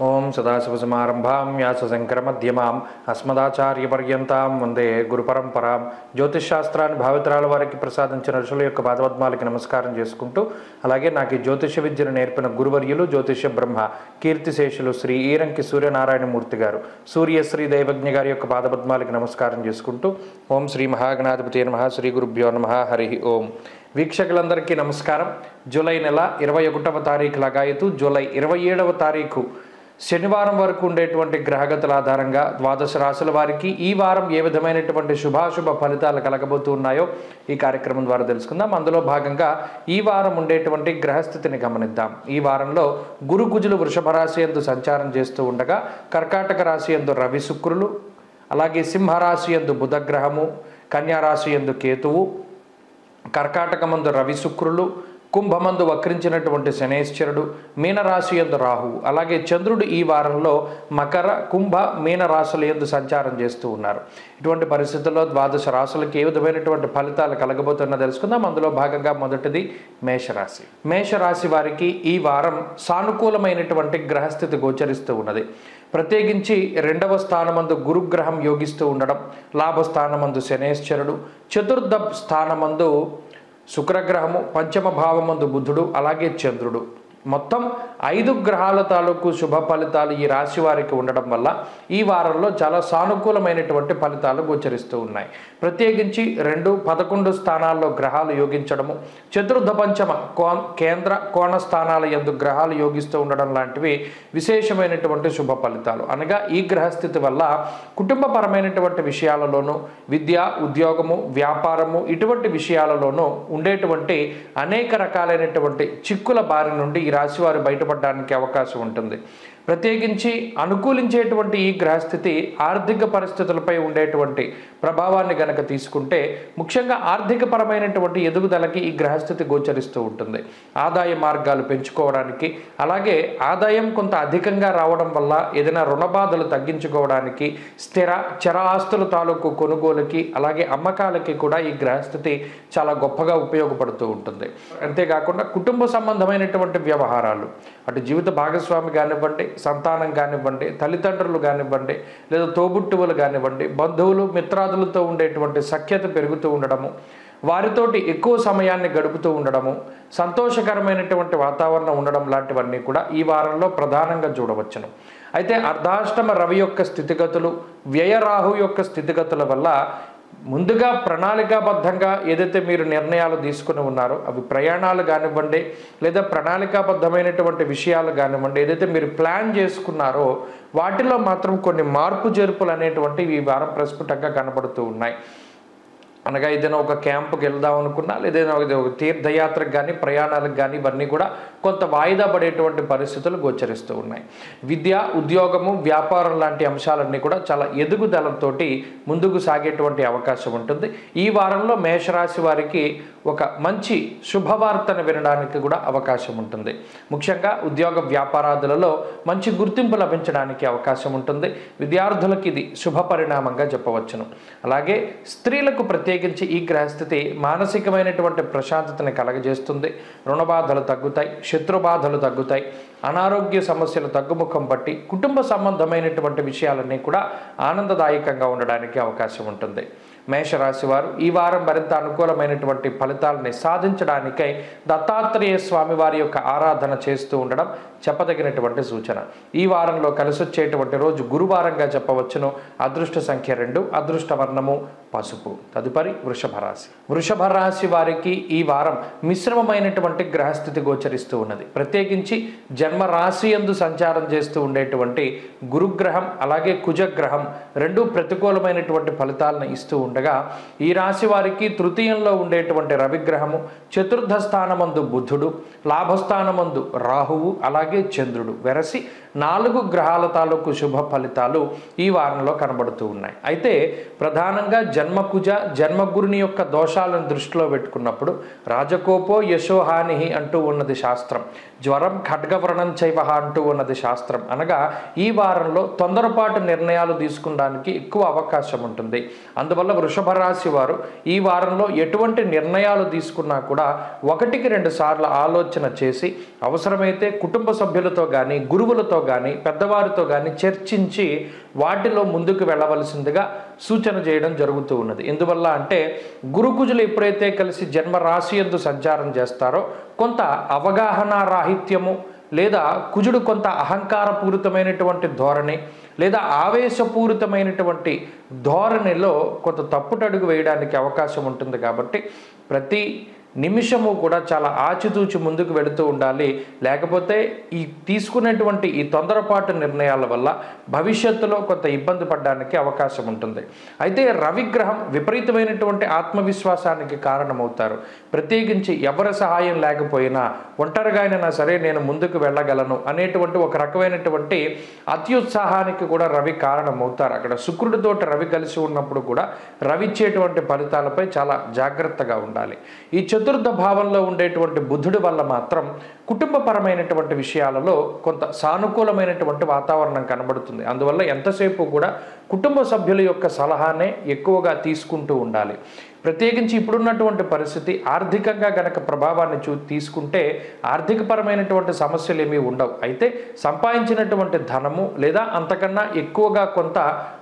ఓం సదాశివసమారంభాం వ్యాసశంకరమధ్యమాం అస్మదాచార్యపర్యంతాం వందే గురుపరంపరాం. జ్యోతిష్శాస్త్రాన్ని భావితరాల వారికి ప్రసాదించిన ఋషుల యొక్క పాదపద్మాలకి నమస్కారం చేసుకుంటూ, అలాగే నాకు ఈ జ్యోతిష విద్యను నేర్పిన గురువర్యులు జ్యోతిష బ్రహ్మ కీర్తిశేషులు శ్రీ ఈరంకి సూర్యనారాయణమూర్తి గారు, సూర్యశ్రీ దైవజ్ఞ గారి యొక్క పాదపద్మాలకి నమస్కారం చేసుకుంటూ, ఓం శ్రీ మహాగణాధిపతి నమః, శ్రీ గురుభ్యో నమః, హరి ఓం. వీక్షకులందరికీ నమస్కారం. జూలై నెల 21వ తారీఖు లగాయతు జూలై 27వ తారీఖు శనివారం వరకు ఉండేటువంటి గ్రహగతుల ఆధారంగా ద్వాదశ రాశుల వారికి ఈ వారం ఏ విధమైనటువంటి శుభాశుభ ఫలితాలు కలగబోతున్నాయో ఈ కార్యక్రమం ద్వారా తెలుసుకుందాం. అందులో భాగంగా ఈ వారం ఉండేటువంటి గ్రహస్థితిని గమనిద్దాం. ఈ వారంలో గురు కుజులు వృషభ రాశి యందు సంచారం చేస్తూ ఉండగా, కర్కాటక రాశి యందు రవి శుక్రులు, అలాగే సింహరాశి యందు బుధగ్రహము, కన్యారాశి యందు కేతువు, కర్కాటకమందు రవి శుక్రులు, కుంభమందు వక్రించినటువంటి శనేశ్వరుడు, మీనరాశి యందు రాహువు, అలాగే చంద్రుడు ఈ వారంలో మకర, కుంభ, మీన రాశుల యందు సంచారం చేస్తూ ఉన్నారు. ఇటువంటి పరిస్థితుల్లో ద్వాదశ రాశులకి ఏ విధమైనటువంటి ఫలితాలు కలగబోతున్నా తెలుసుకుందాం. అందులో భాగంగా మొదటిది మేషరాశి. మేషరాశి వారికి ఈ వారం సానుకూలమైనటువంటి గ్రహస్థితి గోచరిస్తూ ఉన్నది. ప్రత్యేకించి 2వ స్థానమందు గురుగ్రహం యోగిస్తూ ఉండడం, లాభస్థానమందు శనేశ్వరుడు, చతుర్థ స్థానమందు శుక్రగ్రహము, పంచమ భావమందు బుధుడు, అలాగే చంద్రుడు, మొత్తం 5 గ్రహాల తాలూకు శుభ ఫలితాలు ఈ రాశి వారికి ఉండడం వల్ల ఈ వారంలో చాలా సానుకూలమైనటువంటి ఫలితాలు గోచరిస్తూ ఉన్నాయి. ప్రత్యేకించి 2, 11 స్థానాల్లో గ్రహాలు యోగించడము, చతుర్థ పంచమ కేంద్ర కోణ స్థానాల యందు గ్రహాలు యోగిస్తూ ఉండడం లాంటివి విశేషమైనటువంటి శుభ ఫలితాలు. అనగా ఈ గ్రహస్థితి వల్ల కుటుంబపరమైనటువంటి విషయాలలోనూ, విద్య, ఉద్యోగము, వ్యాపారము ఇటువంటి విషయాలలోనూ ఉండేటువంటి అనేక రకాలైనటువంటి చిక్కుల బారి నుండి ఈ రాశి వారు బయటపడడానికి అవకాశం ఉంటుంది. ప్రత్యేకించి అనుకూలించేటువంటి ఈ గ్రహస్థితి ఆర్థిక పరిస్థితులపై ఉండేటువంటి ప్రభావాన్ని గనక తీసుకుంటే, ముఖ్యంగా ఆర్థిక పరమైనటువంటి ఎదుగుదలకి ఈ గ్రహస్థితి గోచరిస్తూ ఉంటుంది. ఆదాయ మార్గాలు పెంచుకోవడానికి, అలాగే ఆదాయం కొంత అధికంగా రావడం వల్ల ఏదైనా రుణ బాధలు తగ్గించుకోవడానికి, స్థిర చర ఆస్తుల తాలూకు కొనుగోలుకి, అలాగే అమ్మకాలకి కూడా ఈ గ్రహస్థితి చాలా గొప్పగా ఉపయోగపడుతూ ఉంటుంది. అంతేకాకుండా కుటుంబ సంబంధమైనటువంటి వ్యవహారాలు, అటు జీవిత భాగస్వామి కానివ్వండి, సంతానం కానివ్వండి, తల్లిదండ్రులు కానివ్వండి, లేదా తోబుట్టువులు కానివ్వండి, బంధువులు మిత్రాదులతో ఉండేటువంటి సఖ్యత పెరుగుతూ ఉండడము, వారితోటి ఎక్కువ సమయాన్ని గడుపుతూ ఉండడము, సంతోషకరమైనటువంటి వాతావరణం ఉండడం లాంటివన్నీ కూడా ఈ వారంలో ప్రధానంగా చూడవచ్చును. అయితే అర్ధాష్టమ రవి యొక్క స్థితిగతులు, వ్యయరాహు యొక్క స్థితిగతుల వల్ల ముందుగా ప్రణాళికాబద్ధంగా ఏదైతే మీరు నిర్ణయాలు తీసుకుని ఉన్నారో, అవి ప్రయాణాలు కానివ్వండి, లేదా ప్రణాళికాబద్ధమైనటువంటి విషయాలు కానివ్వండి, ఏదైతే మీరు ప్లాన్ చేసుకున్నారో వాటిలో మాత్రం కొన్ని మార్పు చేర్పులు అనేటువంటివి ఈ వారం ప్రస్ఫుటంగా కనబడుతూ ఉన్నాయి. అనగా ఏదైనా ఒక క్యాంపుకి వెళ్దాం అనుకున్నా, లేదా ఒక తీర్థయాత్రకు కానీ, ప్రయాణాలకు కానీ ఇవన్నీ కూడా కొంత వాయిదా పడేటువంటి పరిస్థితులు గోచరిస్తూ ఉన్నాయి. విద్య, ఉద్యోగము, వ్యాపారం లాంటి అంశాలన్నీ కూడా చాలా ఎదుగుదలతో ముందుకు సాగేటువంటి అవకాశం ఉంటుంది. ఈ వారంలో మేషరాశి వారికి ఒక మంచి శుభవార్తను వినడానికి కూడా అవకాశం ఉంటుంది. ముఖ్యంగా ఉద్యోగ వ్యాపారాదులలో మంచి గుర్తింపు లభించడానికి అవకాశం ఉంటుంది. విద్యార్థులకు ఇది శుభ పరిణామంగా చెప్పవచ్చును. అలాగే స్త్రీలకు ప్రత్యేకించి ఈ గ్రహస్థితి మానసికమైనటువంటి ప్రశాంతతని కలగజేస్తుంది. రుణబాధలు తగ్గుతాయి, శత్రుబాధలు తగ్గుతాయి, అనారోగ్య సమస్యలు తగ్గుముఖం పట్టి కుటుంబ సంబంధమైనటువంటి విషయాలన్నీ కూడా ఆనందదాయకంగా ఉండడానికి అవకాశం ఉంటుంది. మేషరాశి వారు ఈ వారం మరింత అనుకూలమైనటువంటి ఫలితాలని సాధించడానికై దత్తాత్రేయ స్వామి వారి యొక్క ఆరాధన చేస్తూ ఉండడం చెప్పదగినటువంటి సూచన. ఈ వారంలో కలిసొచ్చేటువంటి రోజు గురువారంగా చెప్పవచ్చును. అదృష్ట సంఖ్య 2, అదృష్ట వర్ణము పసుపు. తదుపరి వృషభ రాశి. వృషభ రాశి వారికి ఈ వారం మిశ్రమమైనటువంటి గ్రహస్థితి గోచరిస్తూ ఉన్నది. ప్రత్యేకించి జన్మరాశి యందు సంచారం చేస్తూ ఉండేటువంటి గురుగ్రహం, అలాగే కుజగ్రహం 2 ప్రతికూలమైనటువంటి ఫలితాలను ఇస్తూ ఉండగా, ఈ రాశి వారికి తృతీయంలో ఉండేటువంటి రవిగ్రహము, చతుర్థ స్థానమందు బుధుడు, లాభస్థానమందు రాహువు, అలాగే చంద్రుడు వెరసి 4 గ్రహాల తాలూకు శుభ ఫలితాలు ఈ వారంలో కనబడుతూ ఉన్నాయి. అయితే ప్రధానంగా జన్మకుజ, జన్మగురుని యొక్క దోషాలను దృష్టిలో పెట్టుకున్నప్పుడు రాజకోపో యశోహాని అంటూ ఉన్నది శాస్త్రం, జ్వరం ఖడ్గవ్రణం చైవ అంటూ ఉన్నది శాస్త్రం. అనగా ఈ వారంలో తొందరపాటు నిర్ణయాలు తీసుకోవడానికి ఎక్కువ అవకాశం ఉంటుంది. అందువల్ల వృషభ రాశి వారు ఈ వారంలో ఎటువంటి నిర్ణయాలు తీసుకున్నా కూడా 1-2 సార్లు ఆలోచన చేసి అవసరమైతే కుటుంబ సభ్యులతో కానీ గురువులతో కానీ పెద్దవారితో కానీ చర్చించి వాటిలో ముందుకు వెళ్ళవలసిందిగా సూచన చేయడం జరుగుతూ ఉన్నది. ఎందువల్ల అంటే గురుకుజులు ఎప్పుడైతే కలిసి జన్మ రాశి యందు సంచారం చేస్తారో కొంత అవగాహన రాహిత్యము లేదా కుజుడు కొంత అహంకారపూరితమైనటువంటి ధోరణి లేదా ఆవేశపూరితమైనటువంటి ధోరణిలో కొంత తప్పుటడుగు వేయడానికి అవకాశం ఉంటుంది. కాబట్టి ప్రతి నిమిషము కూడా చాలా ఆచితూచి ముందుకు వెళుతూ ఉండాలి. లేకపోతే ఈ తీసుకునేటువంటి ఈ తొందరపాటు నిర్ణయాల వల్ల భవిష్యత్తులో కొంత ఇబ్బంది పడడానికి అవకాశం ఉంటుంది. అయితే రవిగ్రహం విపరీతమైనటువంటి ఆత్మవిశ్వాసానికి కారణమవుతారు. ప్రత్యేకించి ఎవరి సహాయం లేకపోయినా ఒంటరిగా అయినా సరే నేను ముందుకు వెళ్ళగలను అనేటువంటి ఒక రకమైనటువంటి అత్యుత్సాహానికి కూడా రవి కారణమవుతారు. అక్కడ శుక్రుడితోటి రవి కలిసి ఉన్నప్పుడు కూడా రవి ఇచ్చేటువంటి ఫలితాలపై చాలా జాగ్రత్తగా ఉండాలి. ఈ చతుర్థ భావంలో ఉండేటువంటి బుధుడి వల్ల మాత్రం కుటుంబపరమైనటువంటి విషయాలలో కొంత సానుకూలమైనటువంటి వాతావరణం కనబడుతుంది. అందువల్ల ఎంతసేపు కూడా కుటుంబ సభ్యుల యొక్క సలహానే ఎక్కువగా తీసుకుంటూ ఉండాలి. ప్రత్యేకించి ఇప్పుడున్నటువంటి పరిస్థితి ఆర్థికంగా గనక ప్రభావాన్ని తీసుకుంటే ఆర్థికపరమైనటువంటి సమస్యలు ఏమీ ఉండవు. అయితే సంపాదించినటువంటి ధనము లేదా అంతకన్నా ఎక్కువగా కొంత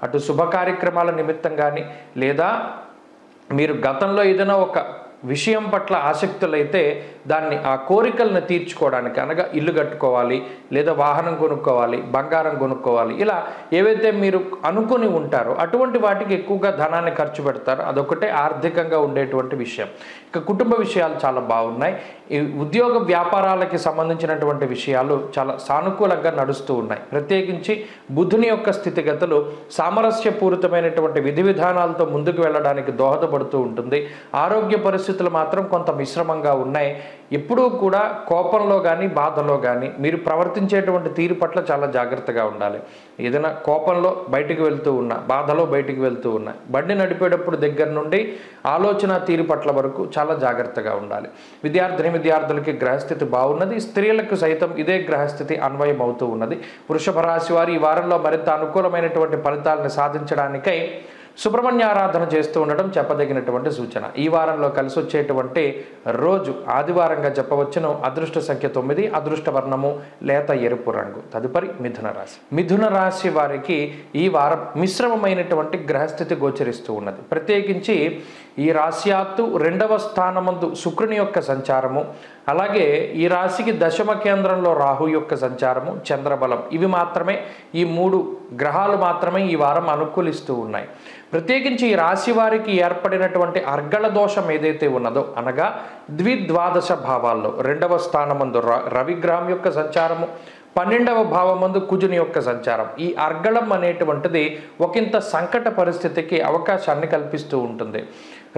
అటు శుభ కార్యక్రమాల నిమిత్తం కానీ లేదా మీరు గతంలో ఏదైనా ఒక విషయం పట్ల ఆసక్తులైతే దాన్ని ఆ కోరికలను తీర్చుకోవడానికి అనగా ఇల్లు కట్టుకోవాలి లేదా వాహనం కొనుక్కోవాలి, బంగారం కొనుక్కోవాలి, ఇలా ఏవైతే మీరు అనుకుని ఉంటారో అటువంటి వాటికి ఎక్కువగా ధనాన్ని ఖర్చు పెడతారు. అదొకటే ఆర్థికంగా ఉండేటువంటి విషయం. ఇక కుటుంబ విషయాలు చాలా బాగున్నాయి. ఈ ఉద్యోగ వ్యాపారాలకి సంబంధించినటువంటి విషయాలు చాలా సానుకూలంగా నడుస్తూ ఉన్నాయి. ప్రత్యేకించి బుధుని యొక్క స్థితిగతులు సామరస్యపూరితమైనటువంటి విధి విధానాలతో ముందుకు వెళ్ళడానికి దోహదపడుతూ ఉంటుంది. ఆరోగ్య పరిస్థితులు మాత్రం కొంత మిశ్రమంగా ఉన్నాయి. ఎప్పుడూ కూడా కోపంలో కానీ బాధలో కానీ మీరు ప్రవర్తించేటువంటి తీరు పట్ల చాలా జాగ్రత్తగా ఉండాలి. ఏదైనా కోపంలో బయటికి వెళ్తూ ఉన్నా, బాధలో బయటికి వెళ్తూ ఉన్నా, బండి నడిపేటప్పుడు దగ్గర నుండి ఆలోచన తీరు పట్ల వరకు చాలా జాగ్రత్తగా ఉండాలి. విద్యార్థులకి గ్రహస్థితి బాగున్నది. స్త్రీలకు సైతం ఇదే గ్రహస్థితి అన్వయం అవుతూ ఉన్నది. వృషభ రాశి వారు ఈ వారంలో మరింత అనుకూలమైనటువంటి ఫలితాలను సాధించడానికై సుబ్రహ్మణ్య ఆరాధన చేస్తూ ఉండడం చెప్పదగినటువంటి సూచన. ఈ వారంలో కలిసి వచ్చేటువంటి రోజు ఆదివారంగా చెప్పవచ్చును. అదృష్ట సంఖ్య 9, అదృష్ట వర్ణము లేత ఎరుపు రంగు. తదుపరి మిథున రాశి. మిథున రాశి వారికి ఈ వారం మిశ్రమమైనటువంటి గ్రహస్థితి గోచరిస్తూ ఉన్నది. ప్రత్యేకించి ఈ రాశ్యాత్తు 2వ స్థానమందు శుక్రుని యొక్క సంచారము, అలాగే ఈ రాశికి దశమ కేంద్రంలో రాహు యొక్క సంచారము, చంద్రబలం, ఇవి మాత్రమే, ఈ 3 గ్రహాలు మాత్రమే ఈ వారం అనుకూలిస్తూ ఉన్నాయి. ప్రత్యేకించి ఈ రాశి వారికి ఏర్పడినటువంటి అర్గళ దోషం ఏదైతే ఉన్నదో అనగా ద్విద్వాదశ భావాల్లో 2వ స్థానమందు రవిగ్రహం యొక్క సంచారము, 12వ భావమందు కుజుని యొక్క సంచారం, ఈ అర్గళం అనేటువంటిది ఒకంత సంకట పరిస్థితికి అవకాశాన్ని కల్పిస్తూ ఉంటుంది.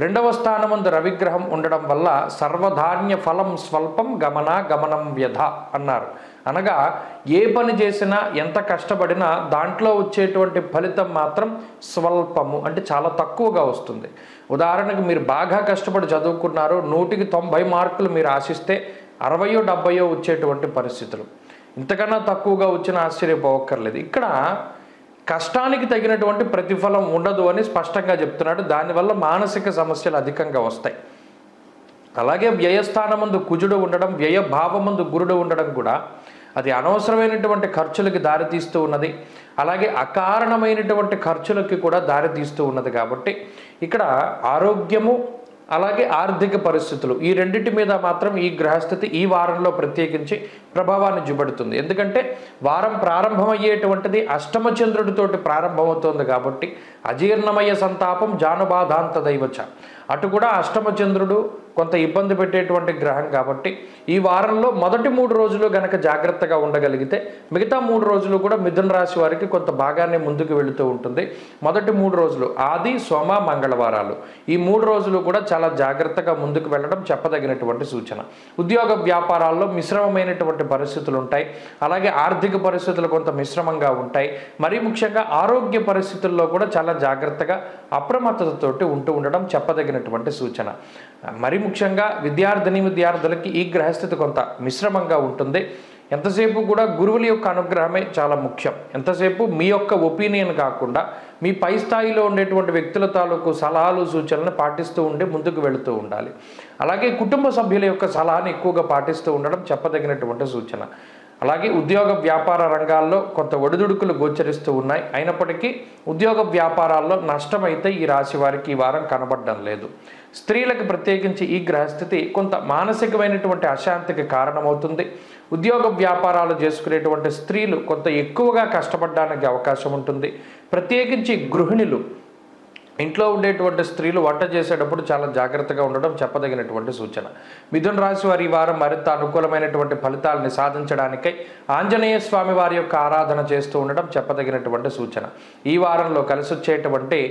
2వ స్థానమందు రవిగ్రహం ఉండడం వల్ల సర్వధాన్య ఫలం స్వల్పం గమనం వ్యధ అన్నారు. అనగా ఏ పని చేసినా ఎంత కష్టపడినా దాంట్లో వచ్చేటువంటి ఫలితం మాత్రం స్వల్పము, అంటే చాలా తక్కువగా వస్తుంది. ఉదాహరణకు మీరు బాగా కష్టపడి చదువుకున్నారు, 100కి 90 మార్కులు మీరు ఆశిస్తే 60, 70 వచ్చేటువంటి పరిస్థితులు. ఇంతకన్నా తక్కువగా వచ్చిన ఆశ్చర్యపోవక్కర్లేదు. ఇక్కడ కష్టానికి తగినటువంటి ప్రతిఫలం ఉండదు అని స్పష్టంగా చెప్తున్నాడు. దానివల్ల మానసిక సమస్యలు అధికంగా వస్తాయి. అలాగే వ్యయస్థానమందు కుజుడు ఉండడం, వ్యయ భావమందు గురుడు ఉండడం కూడా అది అనవసరమైనటువంటి ఖర్చులకి దారితీస్తూ ఉన్నది. అలాగే అకారణమైనటువంటి ఖర్చులకి కూడా దారితీస్తూ ఉన్నది. కాబట్టి ఇక్కడ ఆరోగ్యము అలాగే ఆర్థిక పరిస్థితులు ఈ రెండింటి మీద మాత్రం ఈ గ్రహస్థితి ఈ వారంలో ప్రత్యేకించి ప్రభావాన్ని చూపెడుతుంది. ఎందుకంటే వారం ప్రారంభమయ్యేటువంటిది అష్టమ చంద్రుడితోటి ప్రారంభమవుతుంది. కాబట్టి అజీర్ణమయ సంతాపం జానుబాధాంత దైవచ, అటు కూడా అష్టమ చంద్రుడు కొంత ఇబ్బంది పెట్టేటువంటి గ్రహం. కాబట్టి ఈ వారంలో మొదటి 3 రోజులు గనక జాగ్రత్తగా ఉండగలిగితే మిగతా 3 రోజులు కూడా మిథున రాశి వారికి కొంత బాగానే ముందుకు వెళుతూ ఉంటుంది. మొదటి 3 రోజులు ఆది, సోమ, మంగళవారాలు, ఈ 3 రోజులు కూడా చాలా జాగ్రత్తగా ముందుకు వెళ్ళడం చెప్పదగినటువంటి సూచన. ఉద్యోగ వ్యాపారాల్లో మిశ్రమమైనటువంటి పరిస్థితులు ఉంటాయి. అలాగే ఆర్థిక పరిస్థితులు కొంత మిశ్రమంగా ఉంటాయి. మరీ ముఖ్యంగా ఆరోగ్య పరిస్థితుల్లో కూడా చాలా జాగ్రత్తగా అప్రమత్తతతోటి ఉండడం చెప్పదగినటువంటి సూచన. మరీ ముఖ్యంగా విద్యార్థులకి ఈ గ్రహస్థితి కొంత మిశ్రమంగా ఉంటుంది. ఎంతసేపు కూడా గురువుల యొక్క అనుగ్రహమే చాలా ముఖ్యం. ఎంతసేపు మీ యొక్క ఒపీనియన్ కాకుండా మీ పై స్థాయిలో ఉండేటువంటి వ్యక్తుల తాలూకు సలహాలు సూచనలను పాటిస్తూ ఉండి ముందుకు వెళుతూ ఉండాలి. అలాగే కుటుంబ సభ్యుల యొక్క సలహాని ఎక్కువగా పాటిస్తూ ఉండడం చెప్పదగినటువంటి సూచన. అలాగే ఉద్యోగ వ్యాపార రంగాల్లో కొంత ఒడిదుడుకులు గోచరిస్తూ ఉన్నాయి. అయినప్పటికీ ఉద్యోగ వ్యాపారాల్లో నష్టమైతే ఈ రాశి వారికి ఈ వారం కనబడడం లేదు. స్త్రీలకు ప్రత్యేకించి ఈ గ్రహస్థితి కొంత మానసికమైనటువంటి అశాంతికి కారణమవుతుంది. ఉద్యోగ వ్యాపారాలు చేసుకునేటువంటి స్త్రీలు కొంత ఎక్కువగా కష్టపడడానికి అవకాశం ఉంటుంది. ప్రత్యేకించి గృహిణులు, ఇంట్లో ఉండేటువంటి స్త్రీలు వంట చేసేటప్పుడు చాలా జాగ్రత్తగా ఉండడం చెప్పదగినటువంటి సూచన. మిథున రాశి వారి ఈ వారం మరింత అనుకూలమైనటువంటి ఫలితాలని సాధించడానికై ఆంజనేయ స్వామి వారి యొక్క ఆరాధన చేస్తూ ఉండడం చెప్పదగినటువంటి సూచన. ఈ వారంలో కలిసి వచ్చేటువంటి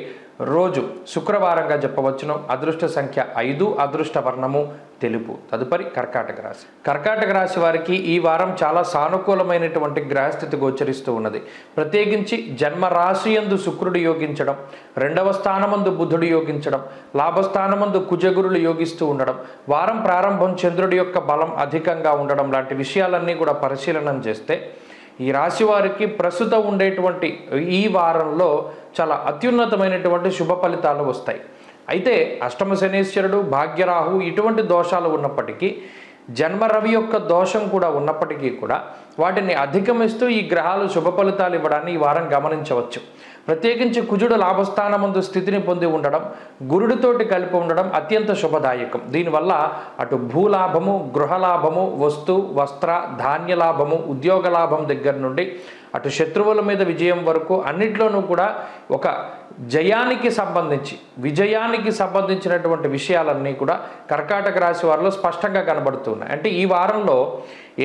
రోజు శుక్రవారంగా చెప్పవచ్చును. అదృష్ట సంఖ్య 5, అదృష్ట వర్ణము తెలుపు. తదుపరి కర్కాటక రాశి. కర్కాటక రాశి వారికి ఈ వారం చాలా సానుకూలమైనటువంటి గ్రహస్థితి గోచరిస్తూ ఉన్నది. ప్రత్యేకించి జన్మ రాశి యందు శుక్రుడు యోగించడం, 2వ స్థానమందు బుధుడు యోగించడం, లాభస్థానమందు కుజగురులు యోగిస్తూ ఉండడం, వారం ప్రారంభం చంద్రుడి యొక్క బలం అధికంగా ఉండడం లాంటి విషయాలన్నీ కూడా పరిశీలనం చేస్తే ఈ రాశి వారికి ప్రస్తుతం ఉండేటువంటి ఈ వారంలో చాలా అత్యున్నతమైనటువంటి శుభ ఫలితాలు వస్తాయి. అయితే అష్టమ శనీశ్వరుడు, భాగ్యరాహు ఇటువంటి దోషాలు ఉన్నప్పటికీ, జన్మ రవి యొక్క దోషం కూడా ఉన్నప్పటికీ కూడా వాటిని అధిగమిస్తూ ఈ గ్రహాలు శుభ ఫలితాలు ఇవ్వడాన్ని ఈ వారం గమనించవచ్చు. ప్రత్యేకించి కుజుడు లాభస్థానమందు స్థితిని పొంది ఉండడం, గురుడితోటి కలిపి ఉండడం అత్యంత శుభదాయకం. దీనివల్ల అటు భూలాభము, గృహలాభము, వస్తు వస్త్ర ధాన్య లాభము, ఉద్యోగ లాభం దగ్గర నుండి అటు శత్రువుల మీద విజయం వరకు అన్నిట్లోనూ కూడా ఒక జయానికి సంబంధించి, విజయానికి సంబంధించినటువంటి విషయాలన్నీ కూడా కర్కాటక రాశి వారిలో స్పష్టంగా కనబడుతున్నాయి. అంటే ఈ వారంలో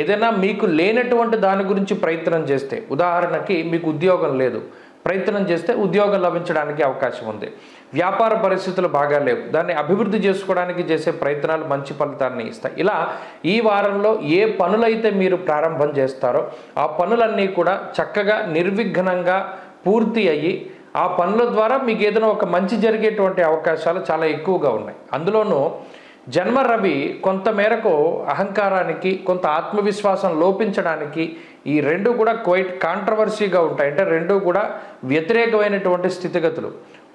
ఏదైనా మీకు లేనటువంటి దాని గురించి ప్రయత్నం చేస్తే, ఉదాహరణకి మీకు ఉద్యోగం లేదు, ప్రయత్నం చేస్తే ఉద్యోగం లభించడానికి అవకాశం ఉంది. వ్యాపార పరిస్థితులు బాగా లేవు, దాన్ని అభివృద్ధి చేసుకోవడానికి చేసే ప్రయత్నాలు మంచి ఫలితాన్ని ఇస్తాయి. ఇలా ఈ వారంలో ఏ పనులైతే మీరు ప్రారంభం చేస్తారో ఆ పనులన్నీ కూడా చక్కగా నిర్విఘ్నంగా పూర్తి అయ్యి ఆ పనుల ద్వారా మీకు ఏదైనా ఒక మంచి జరిగేటువంటి అవకాశాలు చాలా ఎక్కువగా ఉన్నాయి. అందులోనూ జన్మ రవి కొంత మేరకు అహంకారానికి, కొంత ఆత్మవిశ్వాసం లోపించడానికి ఈ రెండు కూడా క్వైట్ కాంట్రవర్సీగా ఉంటాయి. అంటే రెండు కూడా వ్యతిరేకమైనటువంటి స్థితిగతులు.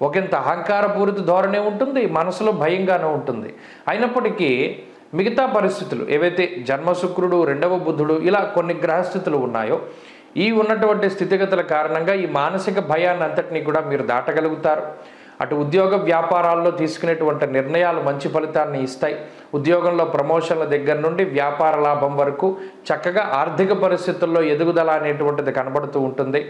ఒకంత అహంకారపూరిత ధోరణి ఉంటుంది, మనసులో భయంగానే ఉంటుంది. అయినప్పటికీ మిగతా పరిస్థితులు ఏవైతే జన్మ శుక్రుడు, 2వ బుధుడు ఇలా కొన్ని గ్రహస్థితులు ఉన్నాయో ఈ ఉన్నటువంటి స్థితిగతుల కారణంగా ఈ మానసిక భయాన్ని అంతటినీ కూడా మీరు దాటగలుగుతారు. అటు ఉద్యోగ వ్యాపారాల్లో తీసుకునేటువంటి నిర్ణయాలు మంచి ఫలితాన్ని ఇస్తాయి. ఉద్యోగంలో ప్రమోషన్ల దగ్గర నుండి వ్యాపార లాభం వరకు చక్కగా ఆర్థిక పరిస్థితుల్లో ఎదుగుదల అనేటువంటిది కనబడుతూ ఉంటుంది.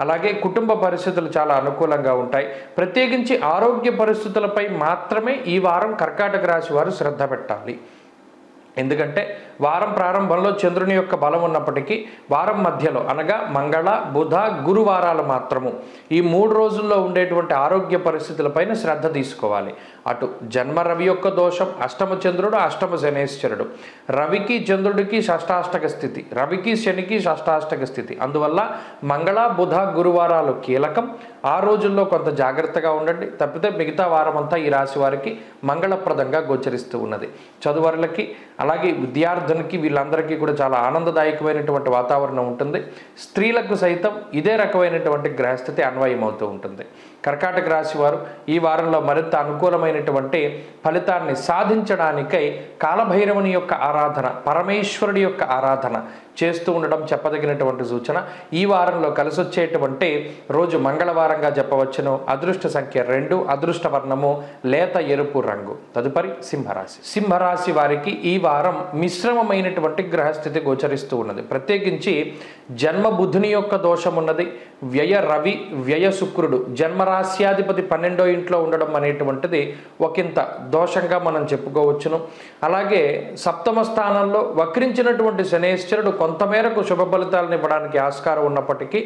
అలాగే కుటుంబ పరిస్థితులు చాలా అనుకూలంగా ఉంటాయి. ప్రత్యేకించి ఆరోగ్య పరిస్థితులపై మాత్రమే ఈ వారం కర్కాటక రాశి వారు శ్రద్ధ పెట్టాలి. ఎందుకంటే వారం ప్రారంభంలో చంద్రుని యొక్క బలం ఉన్నప్పటికీ వారం మధ్యలో అనగా మంగళ, బుధ, గురువారాలు మాత్రము ఈ 3 రోజుల్లో ఉండేటువంటి ఆరోగ్య పరిస్థితులపైన శ్రద్ధ తీసుకోవాలి. అటు జన్మ రవి యొక్క దోషం, అష్టమ చంద్రుడు, అష్టమ శనేశ్వరుడు, రవికి చంద్రుడికి షష్టాష్టక స్థితి, రవికి శనికి షష్టాష్టక స్థితి. అందువల్ల మంగళ, బుధ, గురువారాలు కీలకం. ఆ రోజుల్లో కొంత జాగ్రత్తగా ఉండండి. తప్పితే మిగతా వారం అంతా ఈ రాశి వారికి మంగళప్రదంగా గోచరిస్తూ ఉన్నది. చదువరులకి అలాగే విద్యార్థులకి వీళ్ళందరికీ కూడా చాలా ఆనందదాయకమైనటువంటి వాతావరణం ఉంటుంది. స్త్రీలకు సైతం ఇదే రకమైనటువంటి గ్రహస్థితి అన్వయమవుతూ ఉంటుంది. కర్కాటక రాశి వారు ఈ వారంలో మరింత అనుకూలమైనటువంటి ఫలితాన్ని సాధించడానికై కాలభైరవుని యొక్క ఆరాధన, పరమేశ్వరుడి యొక్క ఆరాధన చేస్తూ ఉండడం చెప్పదగినటువంటి సూచన. ఈ వారంలో కలిసొచ్చేటువంటి రోజు మంగళవారంగా చెప్పవచ్చును. అదృష్ట సంఖ్య 2, అదృష్ట వర్ణము లేత ఎరుపు రంగు. తదుపరి సింహరాశి. సింహరాశి వారికి ఈ వారం మిశ్రమమైనటువంటి గ్రహస్థితి గోచరిస్తూ ఉన్నది. ప్రత్యేకించి జన్మ బుధుని యొక్క దోషం ఉన్నది. వ్యయ రవి, వ్యయ శుక్రుడు, జన్మరాశ్యాధిపతి 12వ ఇంట్లో ఉండడం అనేటువంటిది ఒకంత దోషంగా మనం చెప్పుకోవచ్చును. అలాగే సప్తమ స్థానంలో వక్రించినటువంటి శనేశ్వరుడు కొంతమేరకు శుభ ఫలితాలను ఇవ్వడానికి ఆస్కారం ఉన్నప్పటికీ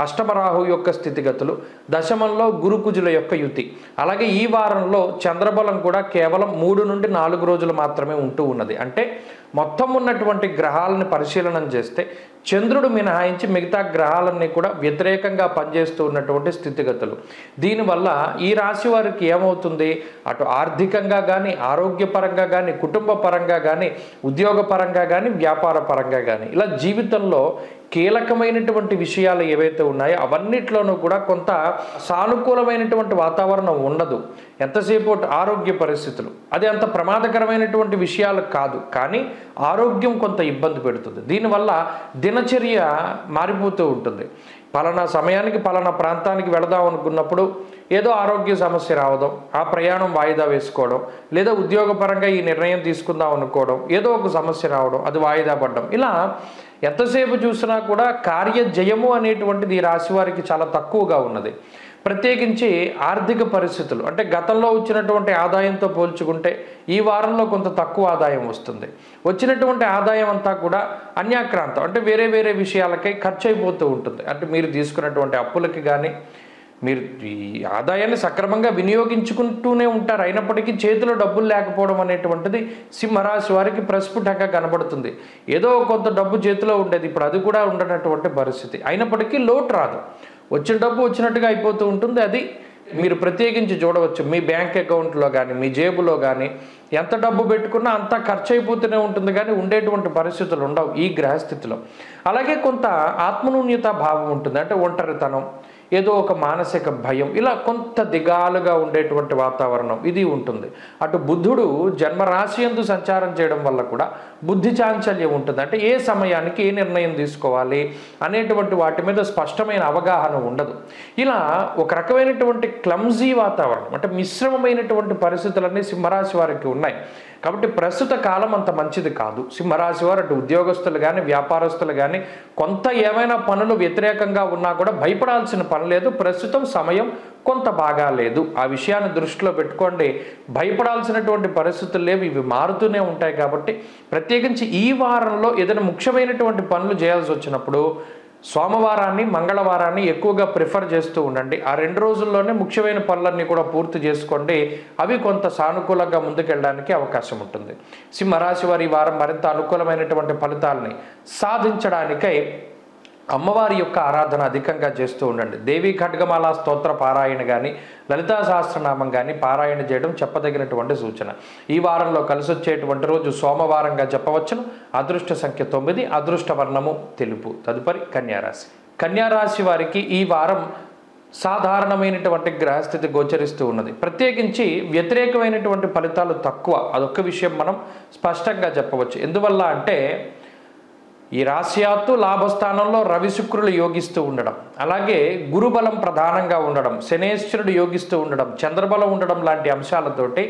అష్టమ రాహు యొక్క స్థితిగతులు, దశమంలో గురుకుజుల యొక్క యుతి, అలాగే ఈ వారంలో చంద్రబలం కూడా కేవలం 3 నుండి 4 రోజులు మాత్రమే ఉంటూ ఉన్నది. అంటే మొత్తం ఉన్నటువంటి గ్రహాలను పరిశీలన చేస్తే చంద్రుడు మినహాయించి మిగతా గ్రహాలన్నీ కూడా వ్యతిరేకంగా పనిచేస్తూ ఉన్నటువంటి స్థితిగతులు. దీనివల్ల ఈ రాశి వారికి ఏమవుతుంది, అటు ఆర్థికంగా కానీ, ఆరోగ్యపరంగా కానీ, కుటుంబ పరంగా కానీ, ఉద్యోగపరంగా కానీ, వ్యాపార పరంగా కానీ, ఇలా జీవితంలో కీలకమైనటువంటి విషయాలు ఏవైతే ఉన్నాయో అవన్నిట్లోనూ కూడా కొంత సానుకూలమైనటువంటి వాతావరణం ఉండదు. ఎంతసేపు ఆరోగ్య పరిస్థితులు అది అంత ప్రమాదకరమైనటువంటి విషయాలు కాదు, కానీ ఆరోగ్యం కొంత ఇబ్బంది పెడుతుంది. దీనివల్ల దినచర్య మారిపోతూ ఉంటుంది. పలానా సమయానికి పలానా ప్రాంతానికి వెళదాం అనుకున్నప్పుడు ఏదో ఆరోగ్య సమస్య రావడం, ఆ ప్రయాణం వాయిదా వేసుకోవడం, లేదా ఉద్యోగపరంగా ఈ నిర్ణయం తీసుకుందాం అనుకోవడం, ఏదో ఒక సమస్య రావడం, అది వాయిదా పడడం, ఇలా ఎంతసేపు చూసినా కూడా కార్యజయము అనేటువంటిది ఈ రాశి వారికి చాలా తక్కువగా ఉన్నది. ప్రత్యేకించి ఆర్థిక పరిస్థితులు అంటే గతంలో వచ్చినటువంటి ఆదాయంతో పోల్చుకుంటే ఈ వారంలో కొంత తక్కువ ఆదాయం వస్తుంది. వచ్చినటువంటి ఆదాయం అంతా కూడా అన్యాక్రాంతం అంటే వేరే వేరే విషయాలకై ఖర్చు అయిపోతూ ఉంటుంది. అంటే మీరు తీసుకున్నటువంటి అప్పులకి కానీ, మీరు ఈ ఆదాయాన్ని సక్రమంగా వినియోగించుకుంటూనే ఉంటారు, అయినప్పటికీ చేతిలో డబ్బులు లేకపోవడం అనేటువంటిది సింహరాశి వారికి ప్రస్ఫుటంగా కనబడుతుంది. ఏదో కొంత డబ్బు చేతిలో ఉండేది, ఇప్పుడు అది కూడా ఉండనటువంటి పరిస్థితి. అయినప్పటికీ లోటు రాదు, వచ్చిన డబ్బు వచ్చినట్టుగా అయిపోతూ ఉంటుంది. అది మీరు ప్రత్యేకించి చూడవచ్చు. మీ బ్యాంక్ అకౌంట్లో కానీ, మీ జేబులో కానీ ఎంత డబ్బు పెట్టుకున్నా అంతా ఖర్చు అయిపోతూనే ఉంటుంది, కానీ ఉండేటువంటి పరిస్థితులు ఉండవు ఈ గ్రహస్థితిలో. అలాగే కొంత ఆత్మన్యూన్యత భావం ఉంటుంది, అంటే ఒంటరితనం, ఏదో ఒక మానసిక భయం, ఇలా కొంత దిగాలుగా ఉండేటువంటి వాతావరణం ఇది ఉంటుంది. అటు బుధుడు జన్మరాశి యందు సంచారం చేయడం వల్ల కూడా బుద్ధి చాంచల్యం ఉంటుంది. అంటే ఏ సమయానికి ఏ నిర్ణయం తీసుకోవాలి అనేటువంటి వాటి మీద స్పష్టమైన అవగాహన ఉండదు. ఇలా ఒక రకమైనటువంటి క్లమ్జీ వాతావరణం, అంటే మిశ్రమమైనటువంటి పరిస్థితులన్నీ సింహరాశి వారికి ఉన్నాయి. కాబట్టి ప్రస్తుత కాలం అంత మంచిది కాదు. సింహరాశి వారు అటు ఉద్యోగస్తులు కానీ, వ్యాపారస్తులు కానీ కొంత ఏమైనా పనులు వ్యతిరేకంగా ఉన్నా కూడా భయపడాల్సిన పని లేదు. ప్రస్తుతం సమయం కొంత బాగా లేదు, ఆ విషయాన్ని దృష్టిలో పెట్టుకోండి. భయపడాల్సినటువంటి పరిస్థితులు లేవు, ఇవి మారుతూనే ఉంటాయి. కాబట్టి ప్రత్యేకించి ఈ వారంలో ఏదైనా ముఖ్యమైనటువంటి పనులు చేయాల్సి వచ్చినప్పుడు సోమవారాన్ని, మంగళవారాన్ని ఎక్కువగా ప్రిఫర్ చేస్తూ ఉండండి. ఆ 2 రోజుల్లోనే ముఖ్యమైన పనులన్నీ కూడా పూర్తి చేసుకోండి. అవి కొంత సానుకూలంగా ముందుకెళ్ళడానికి అవకాశం ఉంటుంది. సింహరాశి వారి వారం మరింత అనుకూలమైనటువంటి ఫలితాలని సాధించడానికై అమ్మవారి యొక్క ఆరాధన అధికంగా చేస్తూ ఉండండి. దేవీ ఖడ్గమాల స్తోత్ర పారాయణ కానీ, లలితా సహస్రనామం కానీ పారాయణ చేయడం చెప్పదగినటువంటి సూచన. ఈ వారంలో కలిసి వచ్చేటువంటి రోజు సోమవారంగా చెప్పవచ్చును. అదృష్ట సంఖ్య 9, అదృష్ట వర్ణము తెలుపు. తదుపరి కన్యారాశి. కన్యారాశి వారికి ఈ వారం సాధారణమైనటువంటి గ్రహస్థితి గోచరిస్తూ ఉన్నది. ప్రత్యేకించి వ్యతిరేకమైనటువంటి ఫలితాలు తక్కువ, అదొక్క విషయం మనం స్పష్టంగా చెప్పవచ్చు. ఎందువల్ల అంటే ఈ రాశ్యాత్తు లాభస్థానంలో రవి శుక్రులు యోగిస్తూ ఉండడం, అలాగే గురుబలం ప్రధానంగా ఉండడం, శనేశ్వరుడు యోగిస్తూ ఉండడం, చంద్రబలం ఉండడం లాంటి అంశాలతోటి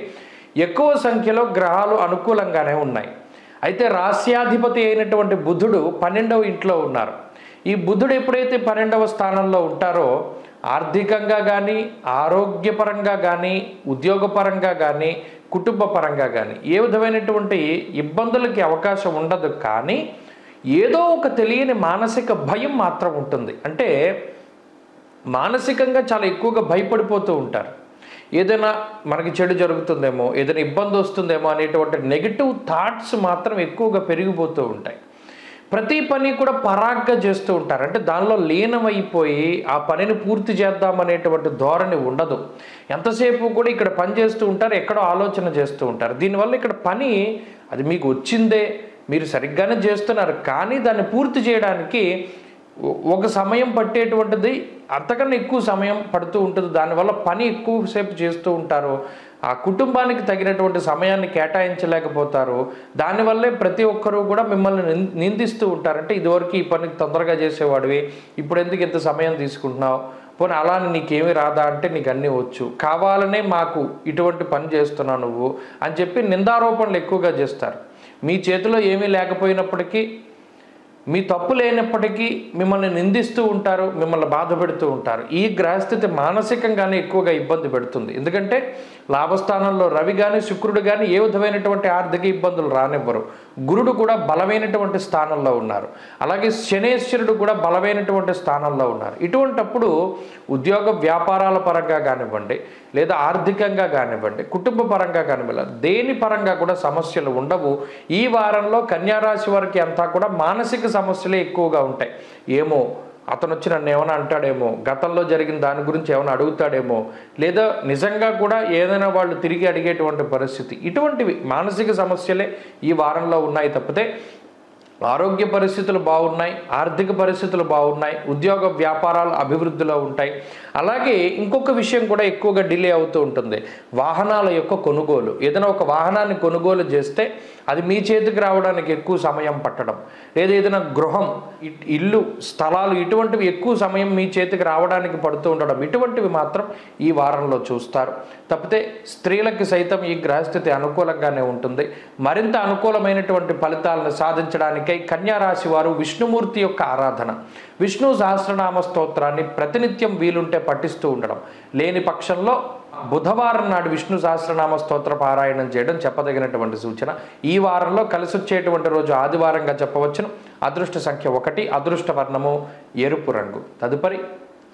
ఎక్కువ సంఖ్యలో గ్రహాలు అనుకూలంగానే ఉన్నాయి. అయితే రాశ్యాధిపతి అయినటువంటి బుధుడు 12వ ఇంట్లో ఉన్నారు. ఈ బుధుడు ఎప్పుడైతే 12వ స్థానంలో ఉంటారో ఆర్థికంగా కానీ, ఆరోగ్యపరంగా కానీ, ఉద్యోగపరంగా కానీ, కుటుంబ పరంగా కానీ ఏ విధమైనటువంటి ఇబ్బందులకి అవకాశం ఉండదు. కానీ ఏదో ఒక తెలియని మానసిక భయం మాత్రం ఉంటుంది. అంటే మానసికంగా చాలా ఎక్కువగా భయపడిపోతూ ఉంటారు. ఏదైనా మనకి చెడు జరుగుతుందేమో, ఏదైనా ఇబ్బంది వస్తుందేమో అనేటువంటి నెగిటివ్ థాట్స్ మాత్రం ఎక్కువగా పెరిగిపోతూ ఉంటాయి. ప్రతి పని కూడా పరాగ్గా చేస్తూ ఉంటారు. అంటే దానిలో లీనమైపోయి ఆ పనిని పూర్తి చేద్దామనేటువంటి ధోరణి ఉండదు. ఎంతసేపు కూడా ఇక్కడ పని చేస్తూ ఉంటారు, ఎక్కడో ఆలోచన చేస్తూ ఉంటారు. దీనివల్ల ఇక్కడ పని అది మీకు వచ్చిందే, మీరు సరిగ్గానే చేస్తున్నారు, కానీ దాన్ని పూర్తి చేయడానికి ఒక సమయం పట్టేటువంటిది అంతకన్నా ఎక్కువ సమయం పడుతూ ఉంటుంది. దానివల్ల పని ఎక్కువసేపు చేస్తూ ఉంటారు. ఆ కుటుంబానికి తగినటువంటి సమయాన్ని కేటాయించలేకపోతారు. దానివల్లే ప్రతి ఒక్కరూ కూడా మిమ్మల్ని నిందిస్తూ ఉంటారు. అంటే ఇదివరకు ఈ పని తొందరగా చేసేవాడివి, ఇప్పుడు ఎందుకు ఇంత సమయం తీసుకుంటున్నావు, పోనీ అలానే నీకేమీ రాదా అంటే నీకు అన్నీ వచ్చు, కావాలనే మాకు ఇటువంటి పని చేస్తున్నావు నువ్వు అని చెప్పి నిందారోపణలు ఎక్కువగా చేస్తారు. మీ చేతిలో ఏమీ లేకపోయినప్పటికీ, మీ తప్పు లేనప్పటికీ మిమ్మల్ని నిందిస్తూ ఉంటారు, మిమ్మల్ని బాధ పెడుతూ ఉంటారు. ఈ గ్రహస్థితి మానసికంగానే ఎక్కువగా ఇబ్బంది పెడుతుంది. ఎందుకంటే లాభస్థానంలో రవి కానీ, శుక్రుడు కానీ ఏ విధమైనటువంటి ఆర్థిక ఇబ్బందులు రానివ్వరు. గురుడు కూడా బలమైనటువంటి స్థానంలో ఉన్నారు. అలాగే శనేశ్వరుడు కూడా బలమైనటువంటి స్థానంలో ఉన్నారు. ఇటువంటప్పుడు ఉద్యోగ వ్యాపారాల పరంగా కానివ్వండి, లేదా ఆర్థికంగా కానివ్వండి, కుటుంబ పరంగా కానివ్వండి, దేని పరంగా కూడా సమస్యలు ఉండవు. ఈ వారంలో కన్యా రాశి వారికి అంతా కూడా మానసిక సమస్యలే ఎక్కువగా ఉంటాయి. ఏమో అతను వచ్చి నన్ను ఏమైనా అంటాడేమో, గతంలో జరిగిన దాని గురించి ఏమైనా అడుగుతాడేమో, లేదా నిజంగా కూడా ఏదైనా వాళ్ళు తిరిగి అడిగేటువంటి పరిస్థితి, ఇటువంటివి మానసిక సమస్యలే ఈ వారంలో ఉన్నాయి తప్పితే ఆరోగ్య పరిస్థితులు బాగున్నాయి, ఆర్థిక పరిస్థితులు బాగున్నాయి, ఉద్యోగ వ్యాపారాలు అభివృద్ధిలో ఉంటాయి. అలాగే ఇంకొక విషయం కూడా ఎక్కువగా డిలే అవుతూ ఉంటుంది, వాహనాల యొక్క కొనుగోలు. ఏదైనా ఒక వాహనాన్ని కొనుగోలు చేస్తే అది మీ చేతికి రావడానికి ఎక్కువ సమయం పట్టడం, లేదా ఏదైనా గృహం, ఇల్లు, స్థలాలు, ఇటువంటివి ఎక్కువ సమయం మీ చేతికి రావడానికి పడుతూ ఉండడం, ఇటువంటివి మాత్రం ఈ వారంలో చూస్తారు. తప్పితే స్త్రీలకి సైతం ఈ గ్రహస్థితి అనుకూలంగానే ఉంటుంది. మరింత అనుకూలమైనటువంటి ఫలితాలను సాధించడానికై కన్యా రాశి వారు విష్ణుమూర్తి యొక్క ఆరాధన, విష్ణు సహస్రనామ స్తోత్రాన్ని ప్రతినిత్యం వీలుంటే పఠిస్తూ ఉండడం, లేని పక్షంలో బుధవారం నాడు విష్ణు సహస్రనామ స్తోత్ర పారాయణం చేయడం చెప్పదగినటువంటి సూచన. ఈ వారంలో కలిసి వచ్చేటువంటి రోజు ఆదివారంగా చెప్పవచ్చును. అదృష్ట సంఖ్య 1, అదృష్ట వర్ణము ఎరుపు రంగు. తదుపరి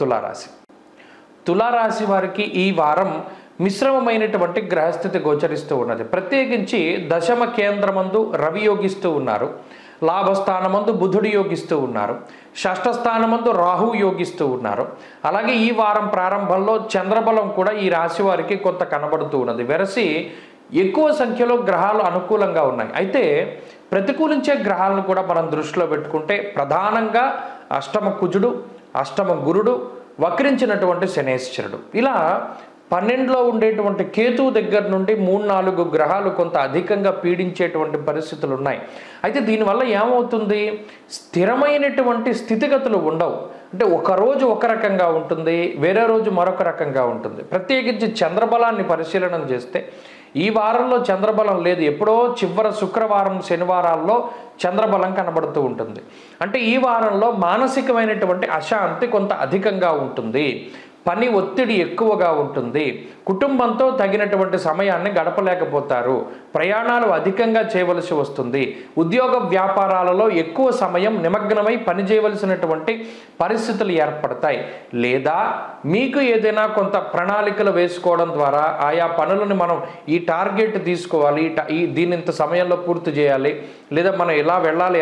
తులారాశి. తులారాశి వారికి ఈ వారం మిశ్రమమైనటువంటి గ్రహస్థితి గోచరిస్తూ ఉన్నది. ప్రత్యేకించి దశమ కేంద్రమందు రవి యోగిస్తూ ఉన్నారు, లాభస్థానమందు బుధుడు యోగిస్తూ ఉన్నారు, షష్ఠస్థానమందు రాహు యోగిస్తూ ఉన్నారు. అలాగే ఈ వారం ప్రారంభంలో చంద్రబలం కూడా ఈ రాశి వారికి కొంత కనబడుతూ ఉన్నది. వెరసి ఎక్కువ సంఖ్యలో గ్రహాలు అనుకూలంగా ఉన్నాయి. అయితే ప్రతికూలించే గ్రహాలను కూడా మనం దృష్టిలో పెట్టుకుంటే ప్రధానంగా అష్టమ కుజుడు, అష్టమ గురుడు, వక్రించినటువంటి శనేశ్వరుడు, ఇలా 12లో ఉండేటువంటి కేతువు దగ్గర నుండి 3-4 గ్రహాలు కొంత అధికంగా పీడించేటువంటి పరిస్థితులు ఉన్నాయి. అయితే దీనివల్ల ఏమవుతుంది, స్థిరమైనటువంటి స్థితిగతులు ఉండవు. అంటే ఒకరోజు ఒక రకంగా ఉంటుంది, వేరే రోజు మరొక రకంగా ఉంటుంది. ప్రత్యేకించి చంద్రబలాన్ని పరిశీలన చేస్తే ఈ వారంలో చంద్రబలం లేదు. ఎప్పుడో చివరి శుక్రవారం, శనివారాల్లో చంద్రబలం కనబడుతూ ఉంటుంది. అంటే ఈ వారంలో మానసికమైనటువంటి అశాంతి కొంత అధికంగా ఉంటుంది, పని ఒత్తిడి ఎక్కువగా ఉంటుంది, కుటుంబంతో తగినటువంటి సమయాన్ని గడపలేకపోతారు, ప్రయాణాలు అధికంగా చేయవలసి వస్తుంది, ఉద్యోగ వ్యాపారాలలో ఎక్కువ సమయం నిమగ్నమై పనిచేయవలసినటువంటి పరిస్థితులు ఏర్పడతాయి. లేదా మీకు ఏదైనా కొంత ప్రణాళికలు వేసుకోవడం ద్వారా ఆయా పనులను మనం ఈ టార్గెట్ తీసుకోవాలి, దీన్ని ఇంత సమయంలో పూర్తి చేయాలి, లేదా మనం ఎలా వెళ్ళాలి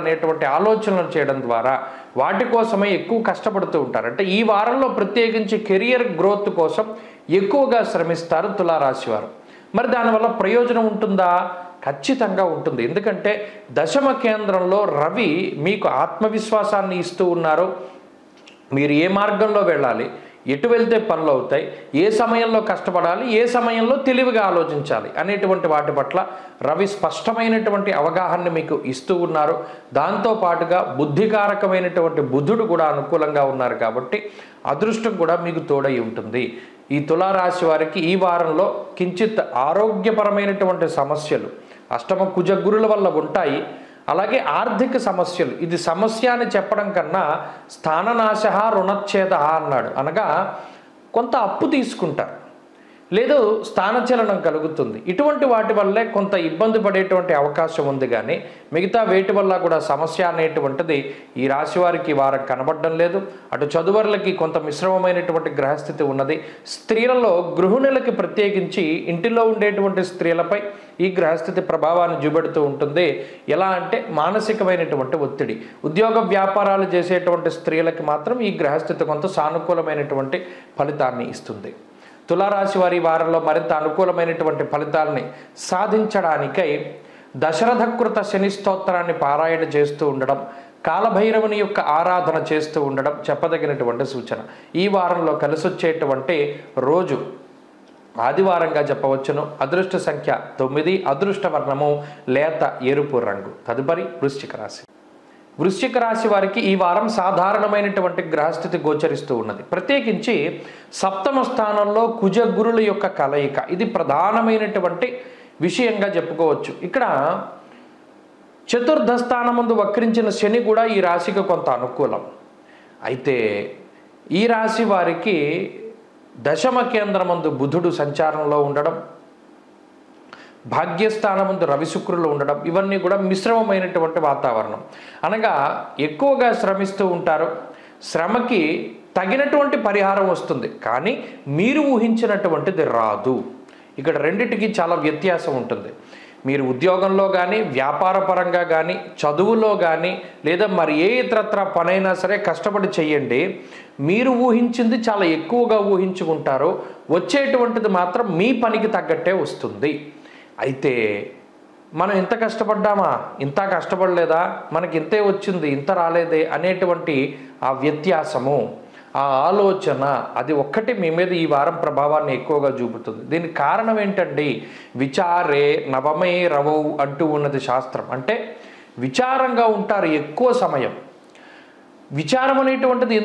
అనేటువంటి ఆలోచనలు చేయడం ద్వారా వాటి కోసమే ఎక్కువ కష్టపడుతూ ఉంటారు. అంటే ఈ వారంలో ప్రత్యేకించి కెరియర్ గ్రోత్ కోసం ఎక్కువగా శ్రమిస్తారు తులారాశి వారు. మరి దానివల్ల ప్రయోజనం ఉంటుందా? ఖచ్చితంగా ఉంటుంది. ఎందుకంటే దశమ కేంద్రంలో రవి మీకు ఆత్మవిశ్వాసాన్ని ఇస్తూ ఉన్నారు. మీరు ఏ మార్గంలో వెళ్ళాలి, ఎటు వెళ్తే పనులు అవుతాయి, ఏ సమయంలో కష్టపడాలి, ఏ సమయంలో తెలివిగా ఆలోచించాలి అనేటువంటి వాటి పట్ల రవి స్పష్టమైనటువంటి అవగాహనని మీకు ఇస్తూ ఉన్నారు. దాంతోపాటుగా బుద్ధికారకమైనటువంటి బుధుడు కూడా అనుకూలంగా ఉన్నారు కాబట్టి అదృష్టం కూడా మీకు తోడై ఉంటుంది. ఈ తులారాశి వారికి ఈ వారంలో కించిత్ ఆరోగ్యపరమైనటువంటి సమస్యలు అష్టమ కుజ గురుల వల్ల ఉంటాయి. అలాగే ఆర్థిక సమస్యలు, ఇది సమస్య అని చెప్పడం కన్నా స్థాననాశ రుణచ్ఛేద అన్నాడు. అనగా కొంత అప్పు తీసుకుంటారు, లేదు స్థానచలనం కలుగుతుంది. ఇటువంటి వాటి వల్లే కొంత ఇబ్బంది పడేటువంటి అవకాశం ఉంది. కానీ మిగతా వేటి వల్ల కూడా సమస్య అనేటువంటిది ఈ రాశి వారికి వారం కనబడడం లేదు. అటు చదువర్లకి కొంత మిశ్రమమైనటువంటి గ్రహస్థితి ఉన్నది. స్త్రీలలో గృహిణులకి ప్రత్యేకించి ఇంటిలో ఉండేటువంటి స్త్రీలపై ఈ గ్రహస్థితి ప్రభావాన్ని చూపెడుతూ ఉంటుంది. ఎలా అంటే మానసికమైనటువంటి ఒత్తిడి. ఉద్యోగ వ్యాపారాలు చేసేటువంటి స్త్రీలకి మాత్రం ఈ గ్రహస్థితి కొంత సానుకూలమైనటువంటి ఫలితాన్ని ఇస్తుంది. తులారాశి వారి వారంలో మరింత అనుకూలమైనటువంటి ఫలితాలని సాధించడానికై దశరథకృత శని స్తోత్రాన్ని పారాయణ చేస్తూ ఉండడం, కాలభైరవుని యొక్క ఆరాధన చేస్తూ ఉండడం చెప్పదగినటువంటి సూచన. ఈ వారంలో కలిసొచ్చేటువంటి రోజు ఆదివారంగా చెప్పవచ్చును. అదృష్ట సంఖ్య 9, అదృష్ట వర్ణము లేత ఎరుపు రంగు. తదుపరి వృశ్చిక రాశి. వృశ్చిక రాశి వారికి ఈ వారం సాధారణమైనటువంటి గ్రహస్థితి గోచరిస్తూ ఉన్నది. ప్రత్యేకించి సప్తమ స్థానంలో కుజ గురుల యొక్క కలయిక, ఇది ప్రధానమైనటువంటి విషయంగా చెప్పుకోవచ్చు. ఇక్కడ చతుర్థ స్థానమందు వక్రించిన శని కూడా ఈ రాశికి కొంత అనుకూలం. అయితే ఈ రాశి వారికి దశమ కేంద్రమందు బుధుడు సంచారంలో ఉండడం, భాగ్యస్థానమందు రవి శుక్రులు ఉండడం, ఇవన్నీ కూడా మిశ్రమమైనటువంటి వాతావరణం. అనగా ఎక్కువగా శ్రమిస్తూ ఉంటారు, శ్రమకి తగినటువంటి పరిహారం వస్తుంది, కానీ మీరు ఊహించినటువంటిది రాదు. ఇక్కడ రెండిటికి చాలా వ్యత్యాసం ఉంటుంది. మీరు ఉద్యోగంలో కానీ, వ్యాపార పరంగా కానీ, చదువులో కానీ, లేదా మరి ఏ ఇతరత్ర పనైనా సరే కష్టపడి చెయ్యండి, మీరు ఊహించింది చాలా ఎక్కువగా ఊహించుకుంటారు, వచ్చేటువంటిది మాత్రం మీ పనికి తగ్గట్టే వస్తుంది. అయితే మనం ఇంత కష్టపడ్డామా, ఇంత కష్టపడలేదా, మనకి ఇంతే వచ్చింది ఇంత రాలేదే అనేటువంటి ఆ వ్యత్యాసము, ఆ ఆలోచన, అది ఒక్కటి మీ మీద ఈ వారం ప్రభావాన్ని ఎక్కువగా చూపుతుంది. దీనికి కారణం ఏంటండి? విచారే నవమే రవౌ అంటూ ఉన్నది శాస్త్రం. అంటే విచారంగా ఉంటారు ఎక్కువ సమయం. విచారం అనేటువంటిది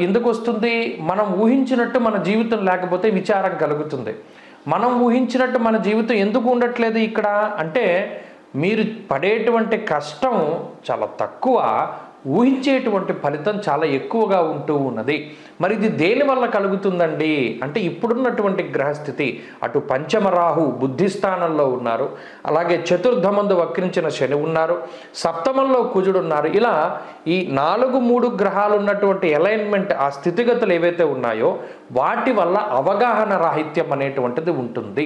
ఎందుకు వస్తుంది? మనం ఊహించినట్టు మన జీవితం లేకపోతే విచారం కలుగుతుంది. మనం ఊహించినట్టు మన జీవితం ఎందుకు ఉండట్లేదు ఇక్కడ అంటే, మీరు పడేటువంటి కష్టం చాలా తక్కువ, ఊహించేటువంటి ఫలితం చాలా ఎక్కువగా ఉంటూ ఉన్నది. మరి ఇది దేనివల్ల కలుగుతుందండి అంటే, ఇప్పుడున్నటువంటి గ్రహస్థితి, అటు పంచమ రాహు బుద్ధిస్థానంలో ఉన్నారు, అలాగే చతుర్థమందు వక్రించిన శని ఉన్నారు, సప్తమంలో కుజుడు ఉన్నారు. ఇలా ఈ 4-3 గ్రహాలు ఉన్నటువంటి అలైన్మెంట్, ఆ స్థితిగతులు ఏవైతే ఉన్నాయో వాటి వల్ల అవగాహన రాహిత్యం అనేటువంటిది ఉంటుంది.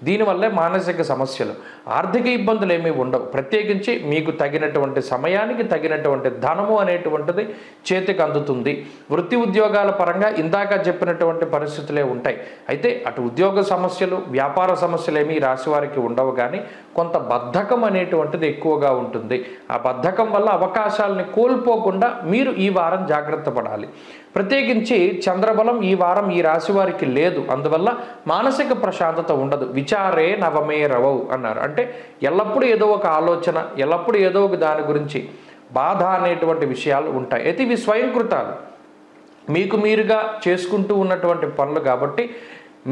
దీనివల్లే మానసిక సమస్యలు, ఆర్థిక ఇబ్బందులు ఏమీ ఉండవు. ప్రత్యేకించి మీకు తగినటువంటి సమయానికి తగినటువంటి ధనము అనేటువంటిది చేతికి అందుతుంది. వృత్తి ఉద్యోగాల పరంగా ఇందాక చెప్పినటువంటి పరిస్థితులే ఉంటాయి. అయితే అటు ఉద్యోగ సమస్యలు, వ్యాపార సమస్యలు ఏమీ రాశి వారికి ఉండవు, కానీ కొంత బద్ధకం అనేటువంటిది ఎక్కువగా ఉంటుంది. ఆ బద్ధకం వల్ల అవకాశాలని కోల్పోకుండా మీరు ఈ వారం జాగ్రత్త పడాలి. ప్రత్యేకించి చంద్రబలం ఈ వారం ఈ రాశి వారికి లేదు, అందువల్ల మానసిక ప్రశాంతత ఉండదు. విచారే నవమే రవౌ అన్నారు అంటే, ఎల్లప్పుడూ ఏదో ఒక ఆలోచన, ఎల్లప్పుడూ ఏదో ఒక దాని గురించి బాధ అనేటువంటి విషయాలు ఉంటాయి. అయితే ఇవి స్వయంకృతాలు, మీకు మీరుగా చేసుకుంటూ ఉన్నటువంటి పనులు కాబట్టి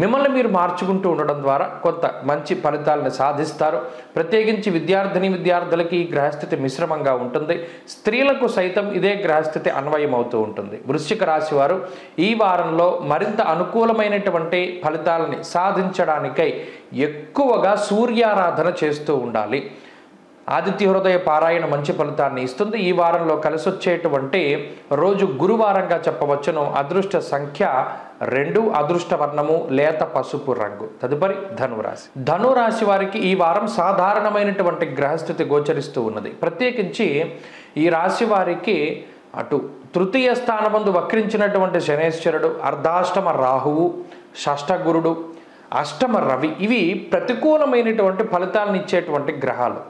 మిమ్మల్ని మీరు మార్చుకుంటూ ఉండడం ద్వారా కొంత మంచి ఫలితాలను సాధిస్తారు. ప్రత్యేకించి విద్యార్థులకి ఈ గ్రహస్థితి మిశ్రమంగా ఉంటుంది. స్త్రీలకు సైతం ఇదే గ్రహస్థితి అన్వయం అవుతూ ఉంటుంది. వృశ్చిక రాశి వారు ఈ వారంలో మరింత అనుకూలమైనటువంటి ఫలితాలని సాధించడానికై ఎక్కువగా సూర్యారాధన చేస్తూ ఉండాలి. ఆదిత్య హృదయ పారాయణ మంచి ఫలితాన్ని ఇస్తుంది. ఈ వారంలో కలిసి వచ్చేటువంటి రోజు గురువారంగా చెప్పవచ్చును. అదృష్ట సంఖ్య 2, అదృష్ట వర్ణము లేత పసుపు రంగు. తదుపరి ధనురాశి. ధనురాశి వారికి ఈ వారం సాధారణమైనటువంటి గ్రహస్థితి గోచరిస్తూ ఉన్నది. ప్రత్యేకించి ఈ రాశి వారికి అటు తృతీయ స్థానమందు వక్రించినటువంటి శనేశ్వరుడు, అర్ధాష్టమ రాహువు, షష్ఠ గురుడు, అష్టమ రవి, ఇవి ప్రతికూలమైనటువంటి ఫలితాలను ఇచ్చేటువంటి గ్రహాలు.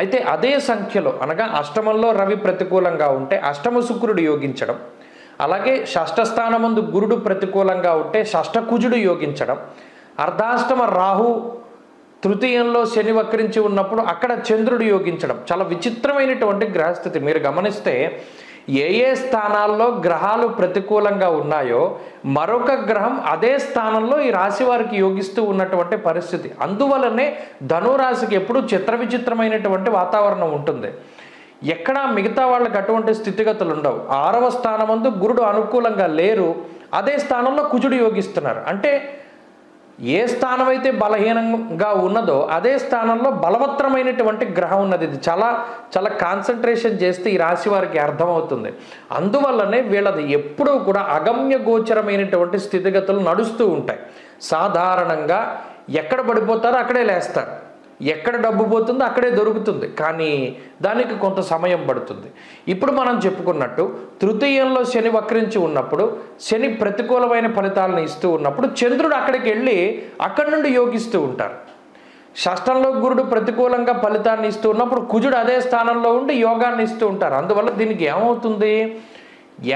అయితే అదే సంఖ్యలో అనగా అష్టమంలో రవి ప్రతికూలంగా ఉంటే అష్టమ శుక్రుడు యోగించడం, అలాగే షష్ఠ స్థానమందు గురుడు ప్రతికూలంగా ఉంటే షష్ఠ కుజుడు యోగించడం, అర్ధాష్టమ రాహు తృతీయంలో శని వక్రించి ఉన్నప్పుడు అక్కడ చంద్రుడు యోగించడం, చాలా విచిత్రమైనటువంటి గ్రహస్థితి. మీరు గమనిస్తే ఏ స్థానాల్లో గ్రహాలు ప్రతికూలంగా ఉన్నాయో మరొక గ్రహం అదే స్థానంలో ఈ రాశి వారికి యోగిస్తూ ఉన్నటువంటి పరిస్థితి. అందువలనే ధనురాశికి ఎప్పుడూ చిత్రవిచిత్రమైనటువంటి వాతావరణం ఉంటుంది. ఎక్కడా మిగతా వాళ్ళకి అటువంటి స్థితిగతులు ఉండవు. 6వ స్థానమందు గురుడు అనుకూలంగా లేరు, అదే స్థానంలో కుజుడు యోగిస్తున్నారు. అంటే ఏ స్థానం అయితే బలహీనంగా ఉన్నదో అదే స్థానంలో బలవత్తరమైనటువంటి గ్రహం ఉన్నది. ఇది చాలా చాలా కాన్సన్ట్రేషన్ చేస్తే ఈ రాశి వారికి అర్థమవుతుంది. అందువల్లనే వీళ్ళది ఎప్పుడూ కూడా అగమ్య గోచరమైనటువంటి స్థితిగతులు నడుస్తూ ఉంటాయి. సాధారణంగా ఎక్కడ పడిపోతారో అక్కడే లేస్తారు, ఎక్కడ డబ్బు పోతుందో అక్కడే దొరుకుతుంది, కానీ దానికి కొంత సమయం పడుతుంది. ఇప్పుడు మనం చెప్పుకున్నట్టు తృతీయంలో శని వక్రించి ఉన్నప్పుడు, శని ప్రతికూలమైన ఫలితాలను ఇస్తూ ఉన్నప్పుడు చంద్రుడు అక్కడికి వెళ్ళి అక్కడి నుండి యోగిస్తూ ఉంటారు. షష్ఠంలో గురుడు ప్రతికూలంగా ఫలితాన్ని ఇస్తూ ఉన్నప్పుడు కుజుడు అదే స్థానంలో ఉండి యోగాన్ని ఇస్తూ ఉంటారు. అందువల్ల దీనికి ఏమవుతుంది,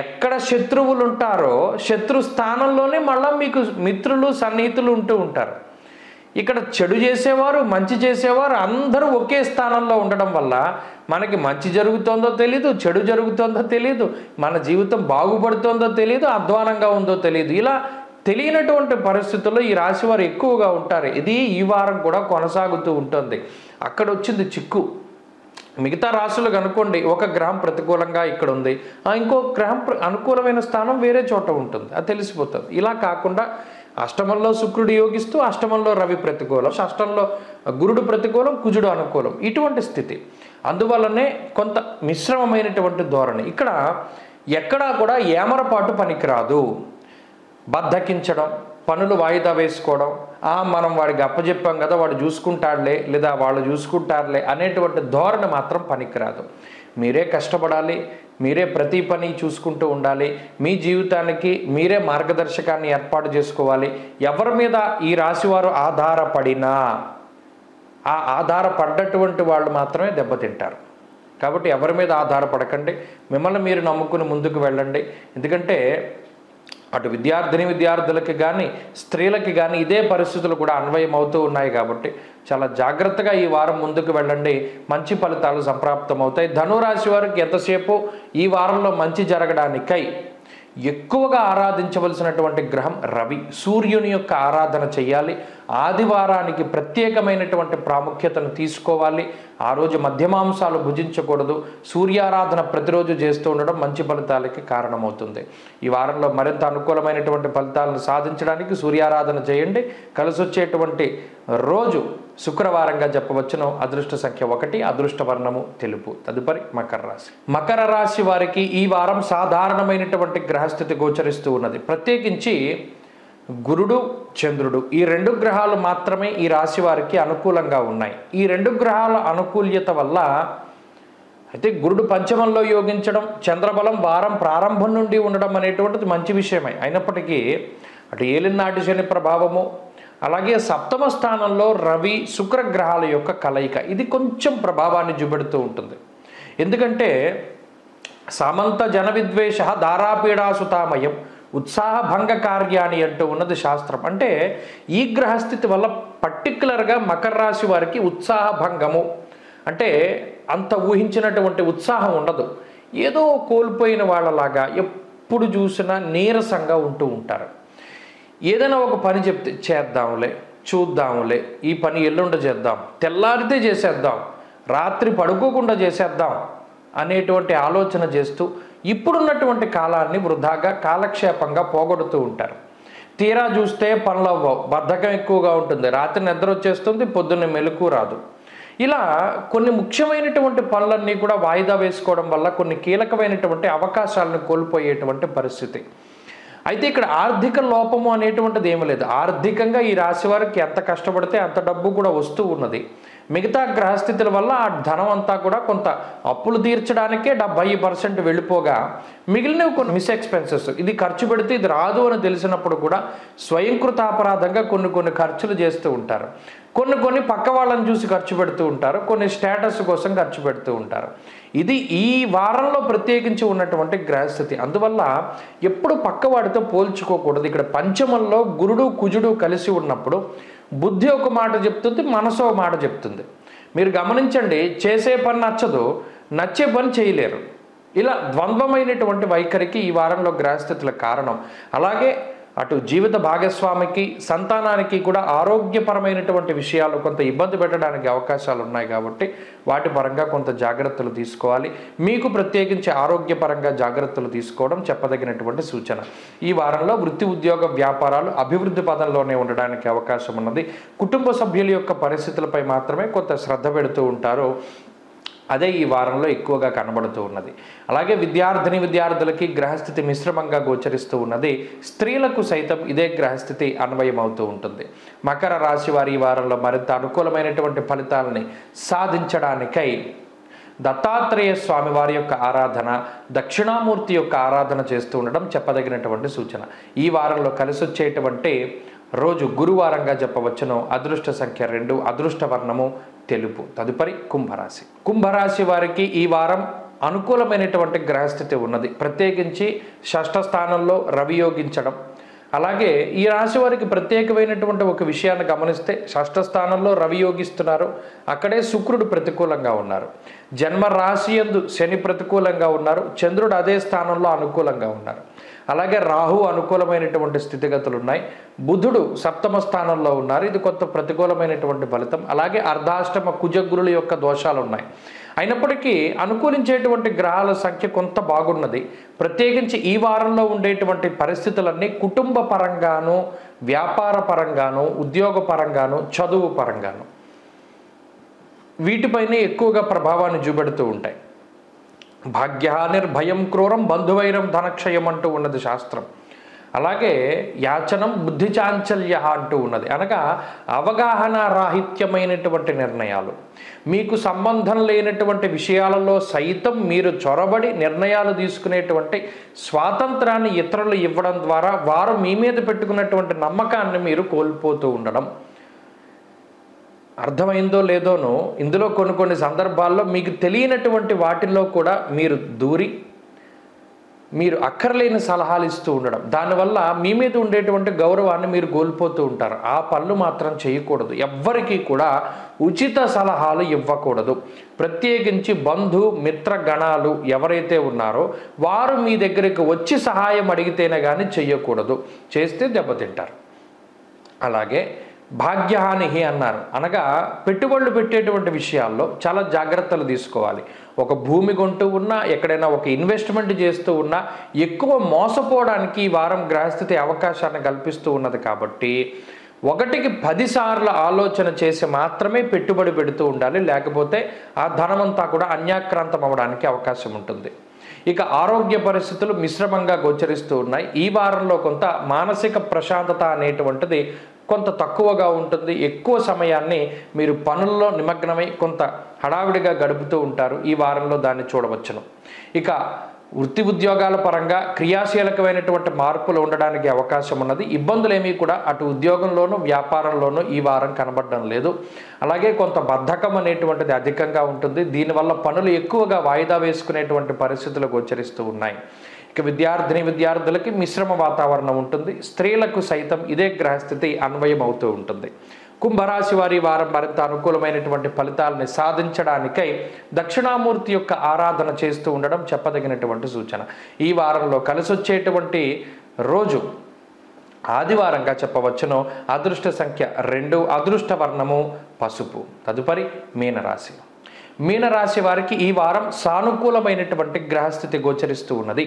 ఎక్కడ శత్రువులు ఉంటారో శత్రు స్థానంలోనే మళ్ళీ మీకు మిత్రులు సన్నిహితులు ఉంటూ ఉంటారు. ఇక్కడ చెడు చేసేవారు మంచి చేసేవారు అందరూ ఒకే స్థానంలో ఉండడం వల్ల మనకి మంచి జరుగుతుందో తెలీదు, చెడు జరుగుతుందో తెలీదు, మన జీవితం బాగుపడుతుందో తెలీదు, అధ్వానంగా ఉందో తెలీదు. ఇలా తెలియనటువంటి పరిస్థితుల్లో ఈ రాశి వారు ఎక్కువగా ఉంటారు. ఇది ఈ వారం కూడా కొనసాగుతూ ఉంటుంది. అక్కడ వచ్చింది చిక్కు. మిగతా రాశులకు అనుకోండి, ఒక గ్రహం ప్రతికూలంగా ఇక్కడ ఉంది, ఇంకో గ్రహం అనుకూలమైన స్థానం వేరే చోట ఉంటుంది, అది తెలిసిపోతుంది. ఇలా కాకుండా అష్టమంలో శుక్రుడు యోగిస్తూ అష్టమంలో రవి ప్రతికూలం, షష్టంలో గురుడు ప్రతికూలం, కుజుడు అనుకూలం, ఇటువంటి స్థితి. అందువల్లనే కొంత మిశ్రమమైనటువంటి ధోరణి. ఇక్కడ ఎక్కడా కూడా ఏమరపాటు పనికిరాదు. బద్ధకించడం, పనులు వాయిదా వేసుకోవడం, మనం వాడికి అప్పచెప్పాం కదా వాడు చూసుకుంటాడులే లేదా వాళ్ళు చూసుకుంటారులే అనేటువంటి ధోరణి మాత్రం పనికిరాదు. మీరే కష్టపడాలి, మీరే ప్రతి పని చూసుకుంటూ ఉండాలి, మీ జీవితానికి మీరే మార్గదర్శకాన్ని ఏర్పాటు చేసుకోవాలి. ఎవరి మీద ఈ రాశివారు ఆధారపడినా ఆ ఆధారపడ్డటువంటి వాళ్ళు మాత్రమే దెబ్బతింటారు. కాబట్టి ఎవరి మీద ఆధారపడకండి, మిమ్మల్ని మీరు నమ్ముకుని ముందుకు వెళ్ళండి. ఎందుకంటే అటు విద్యార్థులకి కానీ స్త్రీలకి కానీ ఇదే పరిస్థితులు కూడా అన్వయం అవుతూ ఉన్నాయి. కాబట్టి చాలా జాగ్రత్తగా ఈ వారం ముందుకు వెళ్ళండి, మంచి ఫలితాలు సంప్రాప్తమవుతాయి. ధనురాశి వారికి ఎంతసేపు ఈ వారంలో మంచి జరగడానికై ఎక్కువగా ఆరాధించవలసినటువంటి గ్రహం రవి. సూర్యుని యొక్క ఆరాధన చేయాలి. ఆదివారానికి ప్రత్యేకమైనటువంటి ప్రాముఖ్యతను తీసుకోవాలి. ఆ రోజు మధ్యమాంసాలు భుజించకూడదు. సూర్యారాధన ప్రతిరోజు చేస్తూ ఉండడం మంచి ఫలితాలకి కారణమవుతుంది. ఈ వారంలో మరింత అనుకూలమైనటువంటి ఫలితాలను సాధించడానికి సూర్యారాధన చేయండి. కలిసొచ్చేటువంటి రోజు శుక్రవారంగా చెప్పవచ్చును. అదృష్ట సంఖ్య 1, అదృష్ట వర్ణము తెలుపు. తదుపరి మకర రాశి. మకర రాశి వారికి ఈ వారం సాధారణమైనటువంటి గ్రహస్థితి గోచరిస్తూ ఉన్నది. ప్రత్యేకించి గురుడు, చంద్రుడు ఈ 2 గ్రహాలు మాత్రమే ఈ రాశి వారికి అనుకూలంగా ఉన్నాయి. ఈ 2 గ్రహాల అనుకూల్యత వల్ల అయితే గురుడు పంచమంలో యోగించడం, చంద్రబలం వారం ప్రారంభం నుండి ఉండడం అనేటువంటిది మంచి విషయమే. అయినప్పటికీ అటు ఏలినాటి శని ప్రభావము, అలాగే సప్తమ స్థానంలో రవి శుక్ర గ్రహాల యొక్క కలయిక ఇది కొంచెం ప్రభావాన్ని చూపెడుతూ ఉంటుంది. ఎందుకంటే సామంత జన విద్వేష దారాపీడాసుతామయం ఉత్సాహ భంగ కార్యాన్ని అంటూ ఉన్నది శాస్త్రం. అంటే ఈ గ్రహస్థితి వల్ల పర్టికులర్గా మకర రాశి వారికి ఉత్సాహ భంగము అంటే అంత ఊహించినటువంటి ఉత్సాహం ఉండదు. ఏదో కోల్పోయిన వాళ్ళలాగా ఎప్పుడు చూసినా నీరసంగా ఉంటూ ఉంటారు. ఏదైనా ఒక పని చెప్తే చేద్దాంలే, చూద్దాంలే, ఈ పని ఎల్లుండ చేద్దాం, తెల్లారితే చేసేద్దాం, రాత్రి పడుకోకుండా చేసేద్దాం అనేటువంటి ఆలోచన చేస్తూ ఇప్పుడున్నటువంటి కాలాన్ని వృధాగా కాలక్షేపంగా పోగొడుతూ ఉంటారు. తీరా చూస్తే పనులు అవ్వవు, బద్ధకం ఎక్కువగా ఉంటుంది, రాత్రి నిద్ర వచ్చేస్తుంది, పొద్దున్న మెలకు రాదు. ఇలా కొన్ని ముఖ్యమైనటువంటి పనులన్నీ కూడా వాయిదా వేసుకోవడం వల్ల కొన్ని కీలకమైనటువంటి అవకాశాలను కోల్పోయేటువంటి పరిస్థితి. అయితే ఇక్కడ ఆర్థిక లోపము అనేటువంటిది ఏమీ లేదు. ఆర్థికంగా ఈ రాశి వారికి ఎంత కష్టపడితే అంత డబ్బు కూడా వస్తూ ఉన్నది. మిగతా గ్రహస్థితుల వల్ల ఆ ధనం అంతా కూడా కొంత అప్పులు తీర్చడానికే 70% వెళ్ళిపోగా మిగిలినవి కొన్ని మిస్ ఎక్స్పెన్సెస్, ఇది ఖర్చు పెడితే ఇది రాదు అని తెలిసినప్పుడు కూడా స్వయంకృతాపరాధంగా కొన్ని ఖర్చులు చేస్తూ ఉంటారు. కొన్ని పక్క వాళ్ళని చూసి ఖర్చు పెడుతూ ఉంటారు, కొన్ని స్టేటస్ కోసం ఖర్చు పెడుతూ ఉంటారు. ఇది ఈ వారంలో ప్రత్యేకించి ఉన్నటువంటి గ్రహస్థితి. అందువల్ల ఎప్పుడు పక్కవాడితో పోల్చుకోకూడదు. ఇక్కడ పంచమంలో గురుడు కుజుడు కలిసి ఉన్నప్పుడు బుద్ధి ఒక మాట చెప్తుంది, మనసు ఒక మాట చెప్తుంది. మీరు గమనించండి, చేసే పని నచ్చదు, నచ్చే పని చేయలేరు. ఇలా ద్వంద్వమైనటువంటి వైఖరికి ఈ వారంలో గ్రహస్థితుల కారణం. అలాగే అటు జీవిత భాగస్వామికి సంతానానికి కూడా ఆరోగ్యపరమైనటువంటి విషయాలు కొంత ఇబ్బంది పెట్టడానికి అవకాశాలు ఉన్నాయి. కాబట్టి వాటి పరంగా కొంత జాగ్రత్తలు తీసుకోవాలి. మీకు ప్రత్యేకించి ఆరోగ్యపరంగా జాగ్రత్తలు తీసుకోవడం చెప్పదగినటువంటి సూచన. ఈ వారంలో వృత్తి ఉద్యోగ వ్యాపారాలు అభివృద్ధి పదంలోనే ఉండడానికి అవకాశం ఉన్నది. కుటుంబ సభ్యుల యొక్క పరిస్థితులపై మాత్రమే కొంత శ్రద్ధ పెడుతూ ఉంటారు. అదే ఈ వారంలో ఎక్కువగా కనబడుతూ ఉన్నది. అలాగే విద్యార్థులకి గ్రహస్థితి మిశ్రమంగా గోచరిస్తూ ఉన్నది. స్త్రీలకు సైతం ఇదే గ్రహస్థితి అన్వయం అవుతూ ఉంటుంది. మకర రాశి వారి ఈ వారంలో మరింత అనుకూలమైనటువంటి ఫలితాలని సాధించడానికై దత్తాత్రేయ స్వామి వారి యొక్క ఆరాధన, దక్షిణామూర్తి యొక్క ఆరాధన చేస్తూ ఉండడం చెప్పదగినటువంటి సూచన. ఈ వారంలో కలిసొచ్చేటువంటి రోజు గురువారంగా చెప్పవచ్చును. అదృష్ట సంఖ్య 2, అదృష్ట వర్ణము తెలుపు. తదుపరి కుంభరాశి. కుంభరాశి వారికి ఈ వారం అనుకూలమైనటువంటి గ్రహస్థితి ఉన్నది. ప్రత్యేకించి షష్ఠ స్థానంలో రవి యోగించడం. అలాగే ఈ రాశి వారికి ప్రత్యేకమైనటువంటి ఒక విషయాన్ని గమనిస్తే షష్ఠ స్థానంలో రవి యోగిస్తున్నారు, అక్కడే శుక్రుడు ప్రతికూలంగా ఉన్నారు. జన్మ రాశి యందు శని ప్రతికూలంగా ఉన్నారు, చంద్రుడు అదే స్థానంలో అనుకూలంగా ఉన్నారు. అలాగే రాహు అనుకూలమైనటువంటి స్థితిగతులు ఉన్నాయి. బుధుడు సప్తమ స్థానంలో ఉన్నారు, ఇది కొంత ప్రతికూలమైనటువంటి ఫలితం. అలాగే అర్ధాష్టమ కుజగురుల యొక్క దోషాలు ఉన్నాయి. అయినప్పటికీ అనుకూలించేటువంటి గ్రహాల సంఖ్య కొంత బాగున్నది. ప్రత్యేకించి ఈ వారంలో ఉండేటువంటి పరిస్థితులన్నీ కుటుంబ పరంగాను, వ్యాపార పరంగాను, ఉద్యోగ పరంగాను, చదువు పరంగాను వీటిపైనే ఎక్కువగా ప్రభావాన్ని చూపెడుతూ ఉంటాయి. భాగ్యహానిర్భయం క్రూరం బంధువైరం ధనక్షయం అంటూ ఉన్నది శాస్త్రం. అలాగే యాచనం బుద్ధి చాంచల్య అంటూ ఉన్నది. అనగా అవగాహన రాహిత్యమైనటువంటి నిర్ణయాలు, మీకు సంబంధం లేనటువంటి విషయాలలో సైతం మీరు చొరబడి నిర్ణయాలు తీసుకునేటువంటి స్వాతంత్రాన్ని ఇతరులు ఇవ్వడం ద్వారా వారు మీ మీద పెట్టుకున్నటువంటి నమ్మకాన్ని మీరు కోల్పోతూ ఉండడం. అర్థమైందో లేదోనో ఇందులో కొన్ని సందర్భాల్లో మీకు తెలియనటువంటి వాటిల్లో కూడా మీరు దూరి మీరు అక్కర్లేని సలహాలు ఇస్తూ ఉండడం, దానివల్ల మీ మీద ఉండేటువంటి గౌరవాన్ని మీరు కోల్పోతూ ఉంటారు. ఆ పనులు మాత్రం చేయకూడదు. ఎవ్వరికీ కూడా ఉచిత సలహాలు ఇవ్వకూడదు. ప్రత్యేకించి బంధు మిత్ర గణాలు ఎవరైతే ఉన్నారో వారు మీ దగ్గరికి వచ్చి సహాయం అడిగితేనే కానీ చెయ్యకూడదు. చేస్తే దెబ్బతింటారు. అలాగే భాగ్యహాని అన్నారు. అనగా పెట్టుబడులు పెట్టేటువంటి విషయాల్లో చాలా జాగ్రత్తలు తీసుకోవాలి. ఒక భూమి కొంటూ ఉన్నా, ఎక్కడైనా ఒక ఇన్వెస్ట్మెంట్ చేస్తూ ఉన్నా ఎక్కువ మోసపోవడానికి ఈ వారం గ్రహస్థితి అవకాశాన్ని కల్పిస్తూ ఉన్నది. కాబట్టి 1కి 10 సార్లు ఆలోచన చేసి మాత్రమే పెట్టుబడి పెడుతూ ఉండాలి. లేకపోతే ఆ ధనమంతా కూడా అన్యాక్రాంతం అవ్వడానికి అవకాశం ఉంటుంది. ఇక ఆరోగ్య పరిస్థితులు మిశ్రమంగా గోచరిస్తూ ఉన్నాయి. ఈ వారంలో కొంత మానసిక ప్రశాంతత అనేటువంటిది కొంత తక్కువగా ఉంటుంది. ఎక్కువ సమయాన్ని మీరు పనుల్లో నిమగ్నమై కొంత హడావిడిగా గడుపుతూ ఉంటారు. ఈ వారంలో దాన్ని చూడవచ్చును. ఇక వృత్తి ఉద్యోగాల పరంగా క్రియాశీలకమైనటువంటి మార్పులు ఉండడానికి అవకాశం ఉన్నది. ఇబ్బందులేమీ కూడా అటు ఉద్యోగంలోనూ వ్యాపారంలోనూ ఈ వారం కనబడడం లేదు. అలాగే కొంత బద్ధకం అనేటువంటిది అధికంగా ఉంటుంది. దీనివల్ల పనులు ఎక్కువగా వాయిదా వేసుకునేటువంటి పరిస్థితులు గోచరిస్తూ ఉన్నాయి. ఇక విద్యార్థులకి మిశ్రమ వాతావరణం ఉంటుంది. స్త్రీలకు సైతం ఇదే గ్రహస్థితి అన్వయం అవుతూ ఉంటుంది. కుంభరాశి వారి వారం మరింత అనుకూలమైనటువంటి ఫలితాలని సాధించడానికై దక్షిణామూర్తి యొక్క ఆరాధన చేస్తూ ఉండడం చెప్పదగినటువంటి సూచన. ఈ వారంలో కలిసొచ్చేటువంటి రోజు ఆదివారంగా చెప్పవచ్చును. అదృష్ట సంఖ్య 2, అదృష్ట వర్ణము పసుపు. తదుపరి మీనరాశి. మీనరాశి వారికి ఈ వారం సానుకూలమైనటువంటి గ్రహస్థితి గోచరిస్తూ ఉన్నది.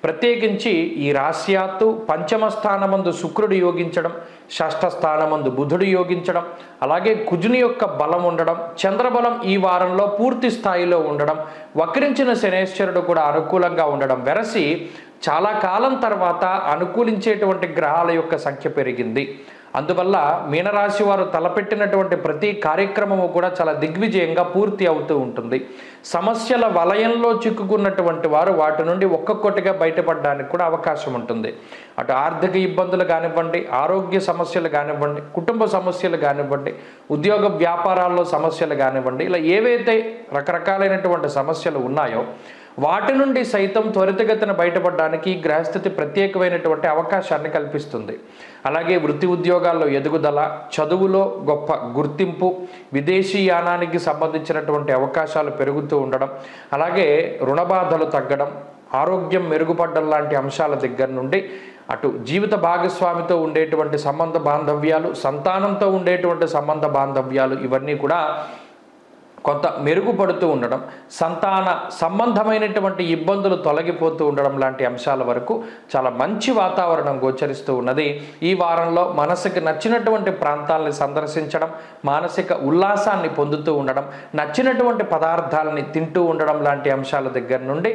ప్రత్యేకించి ఈ రాశ్యాత్తు పంచమ స్థానమందు శుక్రుడు యోగించడం, షష్ఠ స్థానమందు బుధుడు యోగించడం, అలాగే కుజుని యొక్క బలం ఉండడం, చంద్రబలం ఈ వారంలో పూర్తి స్థాయిలో ఉండడం, వక్రించిన శనేశ్వరుడు కూడా అనుకూలంగా ఉండడం వెరసి చాలా కాలం తర్వాత అనుకూలించేటువంటి గ్రహాల యొక్క సంఖ్య పెరిగింది. అందువల్ల మీనరాశి వారు తలపెట్టినటువంటి ప్రతి కార్యక్రమము కూడా చాలా దిగ్విజయంగా పూర్తి అవుతూ ఉంటుంది. సమస్యల వలయంలో చిక్కుకున్నటువంటి వారు వాటి నుండి ఒక్కొక్కటిగా బయటపడడానికి కూడా అవకాశం ఉంటుంది. అటు ఆర్థిక ఇబ్బందులు కానివ్వండి, ఆరోగ్య సమస్యలు కానివ్వండి, కుటుంబ సమస్యలు కానివ్వండి, ఉద్యోగ వ్యాపారాల్లో సమస్యలు కానివ్వండి, ఇలా ఏవైతే రకరకాలైనటువంటి సమస్యలు ఉన్నాయో వాటి నుండి సైతం త్వరితగతిన బయటపడడానికి గ్రహస్థితి ప్రత్యేకమైనటువంటి అవకాశాన్ని కల్పిస్తుంది. అలాగే వృత్తి ఉద్యోగాల్లో ఎదుగుదల, చదువులో గొప్ప గుర్తింపు, విదేశీయానానికి సంబంధించినటువంటి అవకాశాలు పెరుగుతూ ఉండడం, అలాగే రుణబాధలు తగ్గడం, ఆరోగ్యం మెరుగుపడడం లాంటి అంశాల దగ్గర నుండి అటు జీవిత భాగస్వామితో ఉండేటువంటి సంబంధ బాంధవ్యాలు, సంతానంతో ఉండేటువంటి సంబంధ బాంధవ్యాలు ఇవన్నీ కూడా కొంత మెరుగుపడుతూ ఉండడం, సంతాన సంబంధమైనటువంటి ఇబ్బందులు తొలగిపోతూ ఉండడం లాంటి అంశాల వరకు చాలా మంచి వాతావరణం గోచరిస్తూ ఉన్నది. ఈ వారంలో మనసుకి నచ్చినటువంటి ప్రాంతాలని సందర్శించడం, మానసిక ఉల్లాసాన్ని పొందుతూ ఉండడం, నచ్చినటువంటి పదార్థాలని తింటూ ఉండడం లాంటి అంశాల దగ్గర నుండి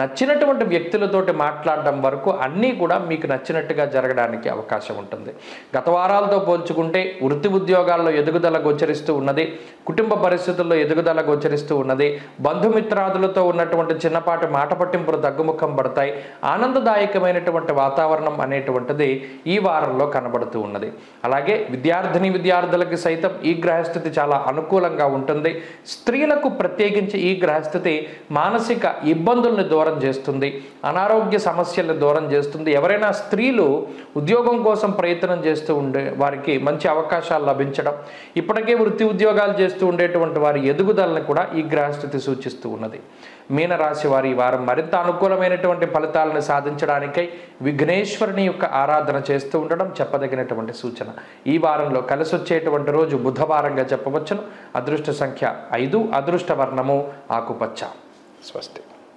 నచ్చినటువంటి వ్యక్తులతోటి మాట్లాడడం వరకు అన్నీ కూడా మీకు నచ్చినట్టుగా జరగడానికి అవకాశం ఉంటుంది. గత వారాలతో పోల్చుకుంటే వృత్తి ఉద్యోగాల్లో ఎదుగుదల గోచరిస్తూ ఉన్నది. కుటుంబ పరిస్థితుల్లో ఎదుగుదల గోచరిస్తూ ఉన్నది. బంధుమిత్రాదులతో ఉన్నటువంటి చిన్నపాటి మాట పట్టింపులు తగ్గుముఖం పడతాయి. ఆనందదాయకమైనటువంటి వాతావరణం అనేటువంటిది ఈ వారంలో కనబడుతూ ఉన్నది. అలాగే విద్యార్థులకి సైతం ఈ గ్రహస్థితి చాలా అనుకూలంగా ఉంటుంది. స్త్రీలకు ప్రత్యేకించి ఈ గ్రహస్థితి మానసిక ఇబ్బందుల్ని దూరం చేస్తుంది, అనారోగ్య సమస్యల్ని దూరం చేస్తుంది. ఎవరైనా స్త్రీలు ఉద్యోగం కోసం ప్రయత్నం చేస్తూ ఉండే వారికి మంచి అవకాశాలు లభించడం, ఇప్పటికే వృత్తి ఉద్యోగాలు చేస్తూ ఉండేటువంటి వారి ఎదుగుదలను కూడా ఈ గ్రహస్థితి సూచిస్తూ ఉన్నది. మీనరాశి వారి వారం మరింత అనుకూలమైనటువంటి ఫలితాలను సాధించడానికై విఘ్నేశ్వరుని యొక్క ఆరాధన చేస్తూ ఉండడం చెప్పదగినటువంటి సూచన. ఈ వారంలో కలిసొచ్చేటువంటి రోజు బుధవారంగా చెప్పవచ్చును. అదృష్ట సంఖ్య 5, అదృష్ట వర్ణము ఆకుపచ్చ. స్వస్తి.